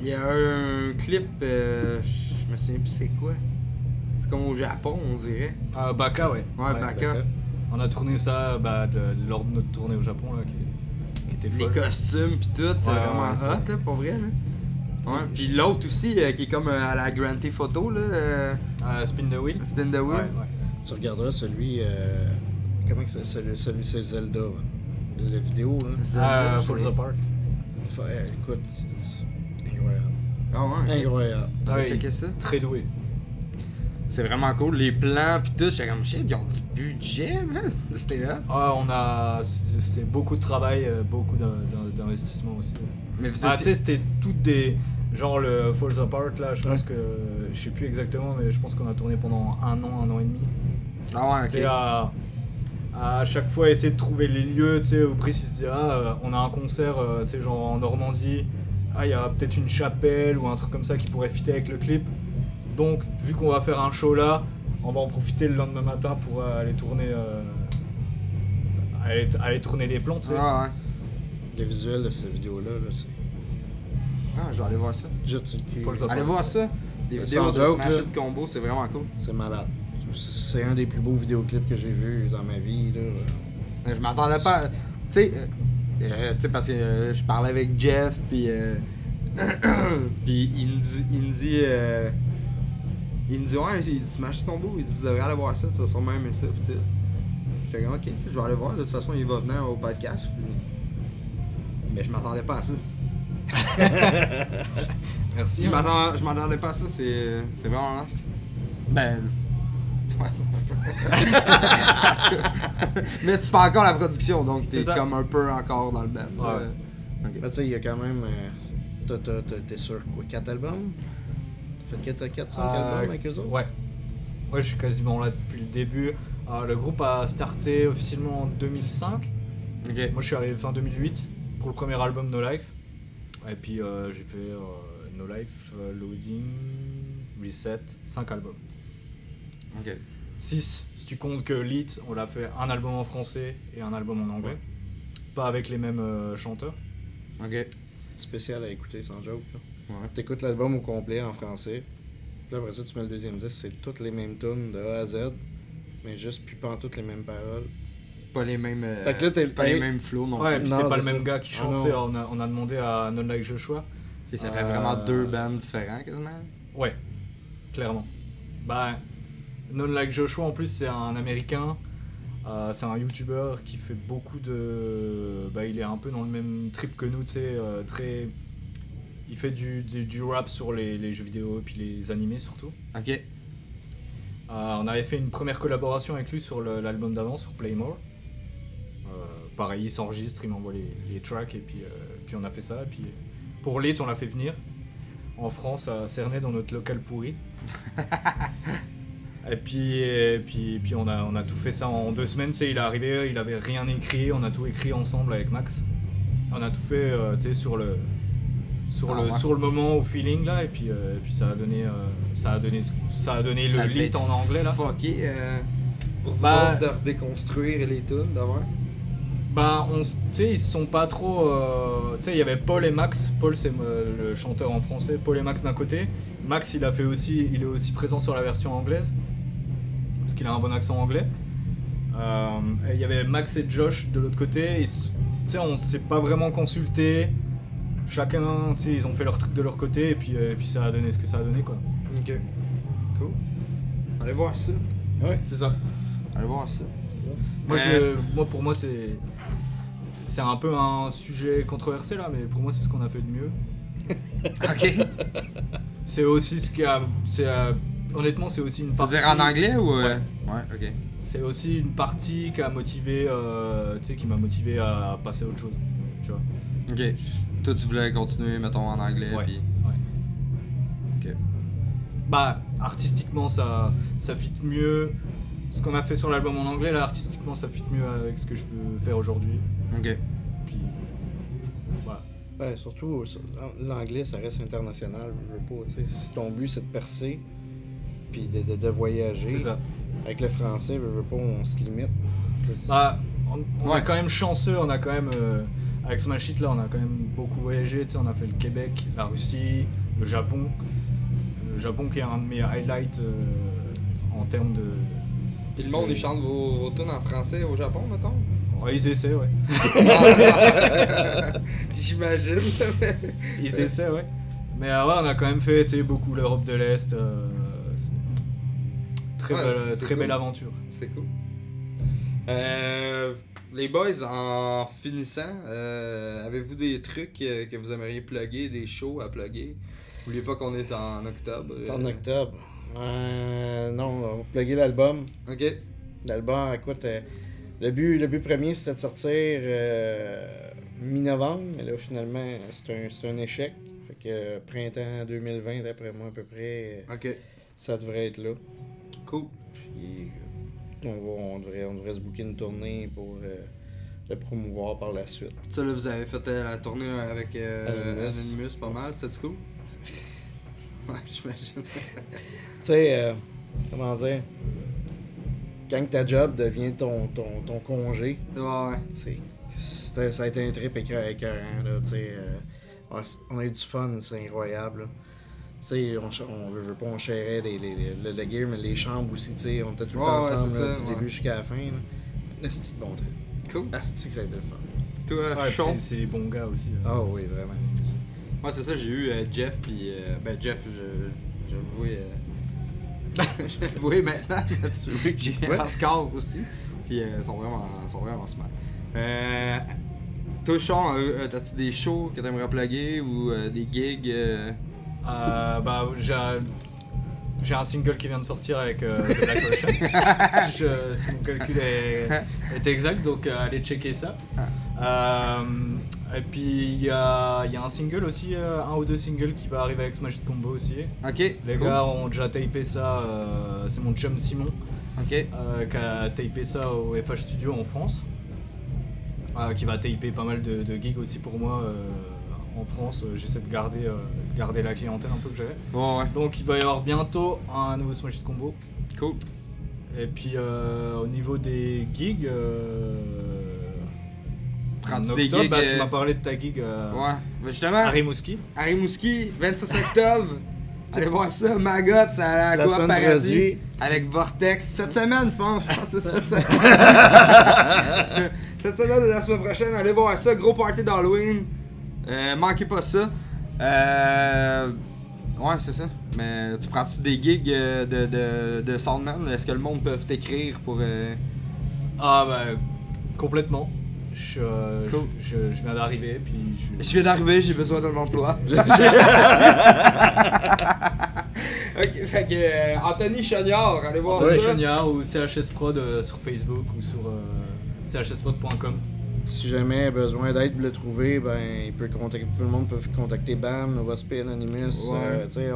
Il y a un clip, je me souviens plus c'est quoi. C'est comme au Japon, on dirait. Baka, ouais. Ouais, Baka. On a tourné ça lors de notre tournée au Japon, là, qui était Les folle. costumes pis tout, c'est Ouais, vraiment ouais, c'est hot, là, pour vrai, là. Ouais, pis l'autre aussi, qui est comme à la Grand Theft Photo, là. Spin the Wheel. Spin the Wheel. Ouais. Tu regarderas celui. Comment que c'est? Celui c'est Zelda. La vidéo, là. Zelda, Falls c'est- Apart. Écoute, c'est incroyable. Ah ouais, ok. Incroyable. On va Ouais. checker ça. Très doué. C'est vraiment cool, les plans pis tout, j'étais comme shit, ils ont du budget, man. C'était hot. C'est beaucoup de travail, beaucoup d'investissement aussi. Mais vous Tu étiez... sais, c'était toutes des. Genre le Falls Apart, là, je pense Ouais. que. Je sais plus exactement, mais je pense qu'on a tourné pendant un an et demi. Ah ouais, Tu sais, ok. à chaque fois essayer de trouver les lieux, tu sais, où Brice il se dit, on a un concert, tu sais, genre en Normandie, il y a peut-être une chapelle ou un truc comme ça qui pourrait fitter avec le clip. Donc, vu qu'on va faire un show là, on va en profiter le lendemain matin pour aller tourner. Aller tourner des plans, tu sais. Ah ouais. Les visuels de cette vidéo-là, là, c'est. Ah, je vais aller voir ça. Jette sur le cul. Faut le savoir. Allez voir ça. Des Sans vidéos de joke, Smash là. It Combo, c'est vraiment cool. C'est malade. C'est un des plus beaux vidéoclips que j'ai vu dans ma vie, là. Je m'attendais pas. Tu sais, parce que je parlais avec Jeff, puis puis il me dit, ouais, il dit Smash It Combo, il dit tu devrais aller voir ça, tu vas sûrement aimer ça, pis tout. J'étais comme ok, tu sais, je vais aller voir, de toute façon il va venir au podcast, puis... mais je m'attendais pas à ça. Merci. Je m'attendais pas à ça, c'est vraiment nice. Ben. Ouais, mais tu fais encore la production, donc t'es C'est ça, comme c'est- un peu encore dans le band. Ouais. Ok. Mais tu sais, il y a quand même. T'es sur quoi? 4 albums? T'as fait 4-5 albums avec eux autres? Ouais. Ouais, je suis quasiment là depuis le début. Le groupe a starté officiellement en 2005. Ok. Moi, je suis arrivé fin 2008 pour le premier album No Life. Et puis, j'ai fait No Life, Loading, Reset, 5 albums. Ok. 6 si tu comptes que Lit, on l'a fait un album en français et un album en anglais. Pas avec les mêmes chanteurs. Ok. Spécial à écouter, sans joke. Ouais. T'écoutes l'album au complet en français. Puis là, après ça, tu mets le deuxième disque, c'est toutes les mêmes tunes de A à Z, mais juste puis pas en toutes les mêmes paroles. Pas les mêmes, Fait que là, pas les mêmes flows non Ouais, plus. puis Non, c'est pas le c'est même ça. gars qui Ah, chante. non. Tu sais, on a demandé à Non Like Joshua. Et ça fait vraiment deux bands différents quasiment. Ouais, clairement. Bah, Non Like Joshua en plus c'est un américain, c'est un YouTuber qui fait beaucoup de... Bah il est un peu dans le même trip que nous, tu sais, très... Il fait du rap sur les jeux vidéo et puis les animés surtout. Ok. On avait fait une première collaboration avec lui sur l'album d'avant, sur Playmore. Pareil, il s'enregistre, il m'envoie les tracks et puis on a fait ça. Et puis pour Lit, on l'a fait venir en France à Cernay dans notre local pourri. et puis on a tout fait ça en 2 semaines. Tu sais, il est arrivé, il avait rien écrit, on a tout écrit ensemble avec Max. On a tout fait, tu sais, sur le moment au feeling là, et puis ça a donné le Lit en anglais là. Fucké pour vous Bah, autres de redéconstruire les tunes d'avant. Bah, tu sais, ils se sont pas trop. Tu sais, il y avait Paul et Max. Paul, c'est le chanteur en français. Paul et Max d'un côté. Max, il est aussi présent sur la version anglaise. Parce qu'il a un bon accent anglais. Et il y avait Max et Josh de l'autre côté. Tu sais, on s'est pas vraiment consulté. Chacun, tu sais, ils ont fait leur truc de leur côté. Et puis ça a donné ce que ça a donné, quoi. Ok. Cool. Allez voir ça. Ouais. C'est ça. Allez voir ça. Pour moi, c'est un peu un sujet controversé là, mais pour moi, c'est ce qu'on a fait de mieux. Ok. C'est aussi ce qui a. Honnêtement, c'est aussi une Faut partie. dire en anglais ou. Ouais. Ouais, ok. C'est aussi une partie qui a motivé. Tu sais, qui m'a motivé à passer à autre chose. Tu vois. Ok. Toi, tu voulais continuer, mettons, en anglais. Ouais. Puis... Ouais. Ok. Bah, artistiquement, ça fit mieux. Ce qu'on a fait sur l'album en anglais, là, artistiquement, ça fit mieux avec ce que je veux faire aujourd'hui. Ok. Puis. Voilà. Ouais, surtout, l'anglais, ça reste international. Je veux pas, tu sais, si ton but, c'est de percer, puis de voyager, C'est ça. avec le français, je veux pas, on se limite. Bah, on Ouais. est quand même chanceux, on a quand même, avec Smash Hit là, on a quand même beaucoup voyagé, tu sais, on a fait le Québec, la Russie, le Japon. Le Japon qui est un de mes highlights en termes de... Puis le monde, il chante vos tunes en français au Japon, mettons? Ouais, ils essaient, ouais. J'imagine. Ils essaient, ouais. Mais ouais, on a quand même fait, tu sais, beaucoup l'Europe de l'Est. Très, Ouais, belle, c'est très cool. belle aventure. C'est cool. Les boys, en finissant, avez-vous des trucs que vous aimeriez plugger, des shows à plugger? N'oubliez pas qu'on est en octobre. C'est en octobre. Non, on va plugger l'album. Ok. L'album, écoute, le but premier, c'était de sortir mi-novembre, mais là, finalement, c'est un échec. Fait que printemps 2020, d'après moi, à peu près, Ok. ça devrait être là. Cool. Puis, on devrait se booker une tournée pour le promouvoir par la suite. Ça, là, vous avez fait la tournée avec Anonymous. Anonymous pas mal. C'était cool? Ouais, j'imagine. Tu sais, comment dire, quand ta job devient ton congé, Ouais. ça a été un trip écœurant, là, tu sais. On a eu du fun, c'est incroyable, là. Tu sais, on veut pas, on sharait le gear, mais les chambres aussi, tu sais, on était tout le temps Ouais, ensemble, c'est là, ça, du ouais. début jusqu'à la fin, là. Asti de bon trip. Cool. Asti que ça a été le fun. Toi, Ouais, Sean? c'est des bons gars aussi. Ah oui, vraiment. Moi, c'est ça, j'ai eu Jeff, puis Jeff, je le vois. Je le vois maintenant. J'ai Oscar aussi. Puis ils sont vraiment smart. Toi, Sean, t'as-tu des shows que t'aimerais plugger ou des gigs? Bah, j'ai un single qui vient de sortir avec The Black Russian. si mon calcul est exact, donc allez checker ça. Et puis il y a un single aussi, un ou deux singles qui va arriver avec Smash Hit Combo aussi. Ok. Les cool. gars ont déjà tapé ça, c'est mon chum Simon Ok. qui a tapé ça au FH Studio en France. Qui va taper pas mal de gigs aussi pour moi en France. J'essaie de garder la clientèle un peu que j'avais. Ouais. Donc il va y avoir bientôt un nouveau Smash Hit Combo. Cool. Et puis au niveau des gigs, en Prends-tu des octobre, gigs, tu m'as parlé de ta gig Ouais, ben justement, à Rimouski. à Rimouski, 26 octobre. Allez voir ça, Maggot, c'est à la La Coop semaine Paradis. produit. Avec Vortex. Cette semaine, je pense que c'est cette semaine. Cette semaine et la semaine prochaine, allez voir ça. Gros party d'Halloween. Manquez pas ça. Ouais, c'est ça. Mais tu prends-tu des gigs de Soundman? Est-ce que le monde peut t'écrire pour. Ah ben, complètement. Cool. Je viens d'arriver, puis Je viens d'arriver, j'ai besoin d'un emploi. Ok, fait que Anthony Chagnard, allez voir Anthony ça. Chagnard ou CHS Prod sur Facebook ou sur chsprod.com. Si jamais besoin d'aide pour le trouver, ben il peut contacter, tout le monde peut contacter BAM, Novasp, Anonymous, Ouais. tu sais,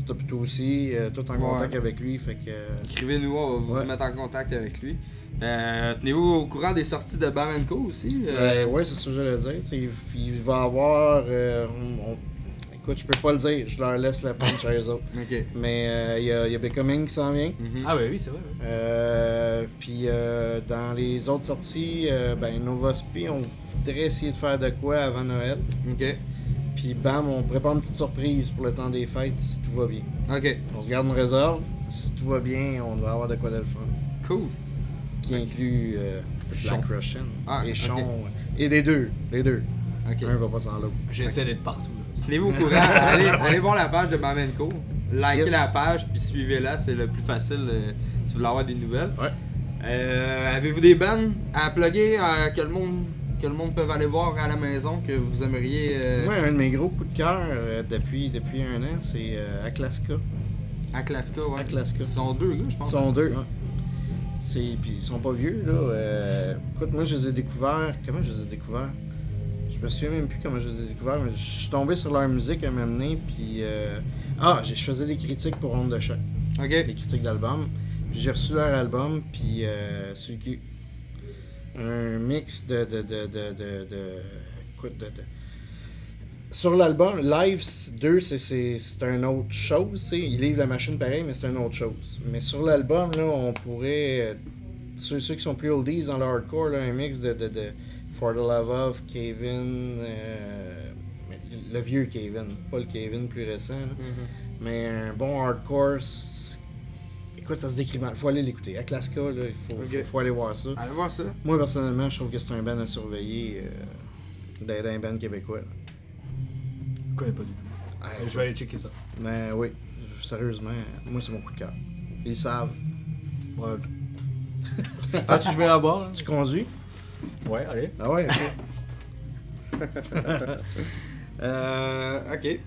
tout plutôt aussi, tout en contact avec lui, fait que... Écrivez-nous, on va vous Ouais. mettre en contact avec lui. Tenez-vous au courant des sorties de Bam & Co aussi? ouais, c'est ça que j'allais dire, tu sais, il va avoir... écoute, je peux pas le dire, je leur laisse la punch à eux autres. Ok. Mais il y a Becoming qui s'en vient. Mhm. Ah oui, c'est vrai. Puis dans les autres sorties, ben Novaspi, on voudrait essayer de faire de quoi avant Noël. Ok. Puis bam, on prépare une petite surprise pour le temps des fêtes si tout va bien. Ok. On se garde une réserve. Si tout va bien, on va avoir de quoi de le fun. Cool. Qui inclut Black Sean. Russian Ah, et ok. Sean. Et les deux. Ok. Un va pas sans l'autre. J'essaie d'être partout. Là. Tenez-vous au courant. allez voir la page de Bam & Co. Likez Yes. la page puis suivez-la, c'est le plus facile si vous voulez avoir des nouvelles. Ouais. Avez-vous des bands à plugger que le monde peut aller voir à la maison que vous aimeriez Moi, un de mes gros coups de cœur depuis un an, c'est Aklaska. à Klaska, ouais. Aklaska. Ils sont deux gars, je Ils pense. sont deux, hein. Puis ils sont pas vieux, là. Écoute, moi, je les ai découverts. Comment je les ai découverts? Je me souviens même plus comment je les ai découverts, mais je suis tombé sur leur musique à un moment donné, puis... je faisais des critiques pour Onde de Choc. Ok. Des critiques d'albums. Puis j'ai reçu leur album, puis sur le cul. Un mix Sur l'album, Live 2, c'est une autre chose, tu sais. Ils livrent la machine pareil, mais c'est une autre chose. Mais sur l'album, là, on pourrait... ceux qui sont plus oldies dans le hardcore, là, un mix de For the Love of, Kevin... le vieux Kevin, pas le Kevin plus récent, là. Mhm. Mais un bon hardcore... Écoute, ça se décrit mal. Faut aller l'écouter. Aklaska, là, il faut aller voir ça. Allez voir ça. Moi, personnellement, je trouve que c'est un band à surveiller d'un band québécois. Là. Je connais pas du tout. Je vais aller checker ça. Mais oui, sérieusement, moi, c'est mon coup de cœur. Ils savent. Ouais, ok. Ah, si je vais la boire là? Tu conduis? Ouais, allez. Ah ouais, ok. Ok.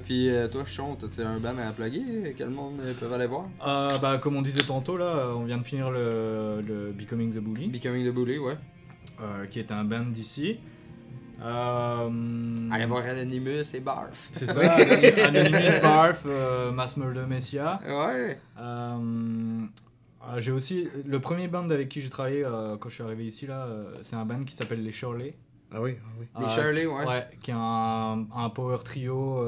Puis toi, Sean, t'as un band à plugger que le monde peut aller voir? Comme on disait tantôt, là, on vient de finir le Becoming the Bully, Becoming the Bully, ouais. qui est un band d'ici. Allez voir Anonymous et Barf. C'est ça, Anonymous, Barf, Mass Murder Messia. Ouais. J'ai aussi le premier band avec qui j'ai travaillé quand je suis arrivé ici là, c'est un band qui s'appelle les Shirley. Ah oui, ah oui. Les Shirley, ouais. Ouais, qui est un power trio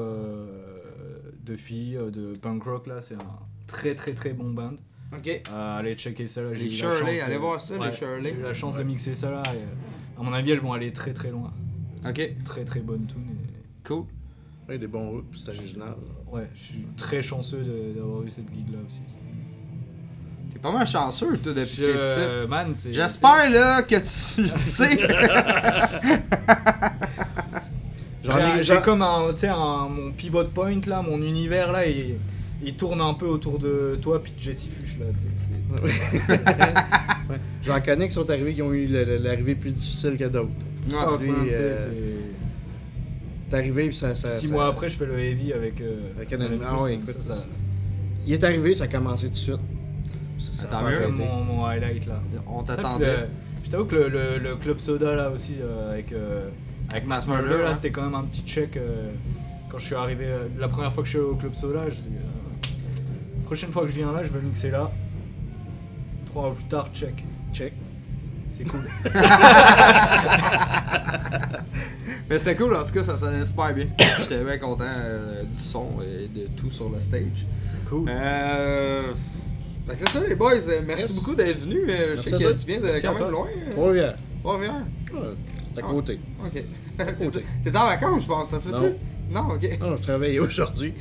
de filles de punk rock là, c'est un très très très bon band. Ok. Allez checker ça là. Les Shirley, allez voir ça, les Shirley. J'ai eu la chance de mixer ça là et à mon avis elles vont aller très très loin. Ok. Très très bonne tune. Cool. Ouais, des bons hooks, c'est original. Ouais, je suis très chanceux d'avoir eu cette gig là aussi. T'es pas mal chanceux, toi, depuis que t'es ici. Man, c'est... J'espère, là, que tu le sais. J'ai comme mon pivot point là, mon univers là, il tourne un peu autour de toi puis de Jesse Fuchs là, tu sais. Ouais. J'en connais qui sont arrivés qui ont eu l'arrivée plus difficile que d'autres. Ouais, lui, t'es arrivé puis ça 6 mois après, je fais le heavy avec Anonymous. Ah ouais, écoute, ça. Il est arrivé, ça a commencé tout de suite. Tant a mieux. arrêté. Mon highlight là. On Ça, t'attendait. je t'avoue que le Club Soda là aussi avec Mass Murder là, ouais. c'était quand même un petit check quand je suis arrivé. La première fois que je suis allé au Club Soda, je dis prochaine fois que je viens là, je vais mixer là. 3 mois plus tard, check. Check. C'est cool. Mais c'était cool, en tout cas, ça sonnait super bien. J'étais bien content du son et de tout sur le stage. Cool. Fait que c'est ça les boys, merci beaucoup d'être venus. Je sais que tu viens de quand même loin. Trois-Rivières. Trois-Rivières? T'à côté. Ok. Côté. T'es en vacances, je pense, ça se fait-tu? Non, ok. Non, je travaillais aujourd'hui.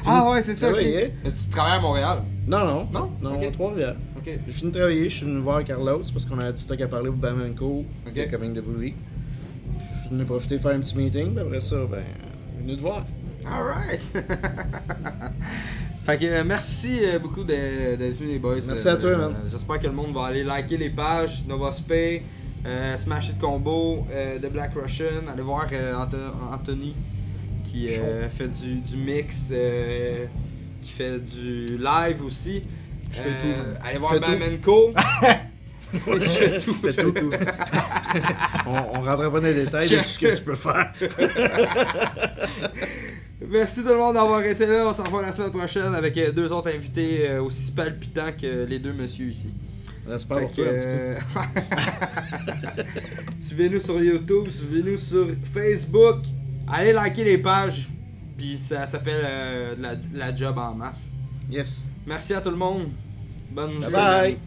Ah ouais, c'est ça, ok. Travaillais. Mais tu travailles à Montréal? Non, Ok. Trois-Rivières. Ok. J'ai fini de travailler, je suis venu voir Carlos parce qu'on avait du stock à parler pour Bamenco, Ok. de Coming de Bruy. Je suis venu profiter de faire un petit meeting, puis après ça, ben, je suis venu te voir. Alright! Fait que merci beaucoup d'être venus les boys. Merci à toi, man. J'espère que le monde va aller liker les pages Nova Spay, Smash It Combo, The Black Russian. Allez voir Anthony qui fait du mix, qui fait du live aussi. Je fais tout. Allez voir Bamenco. Je fais tout. Fais tout. On rentrera pas dans les détails de tout ce que tu peux faire. Merci tout le monde d'avoir été là. On se revoit la semaine prochaine avec deux autres invités aussi palpitants que les deux messieurs ici. J'espère pour toi, en tout cas. Suivez-nous sur YouTube, suivez-nous sur Facebook. Allez liker les pages. Puis ça fait la job en masse. Yes. Merci à tout le monde. Bonne Bye bye.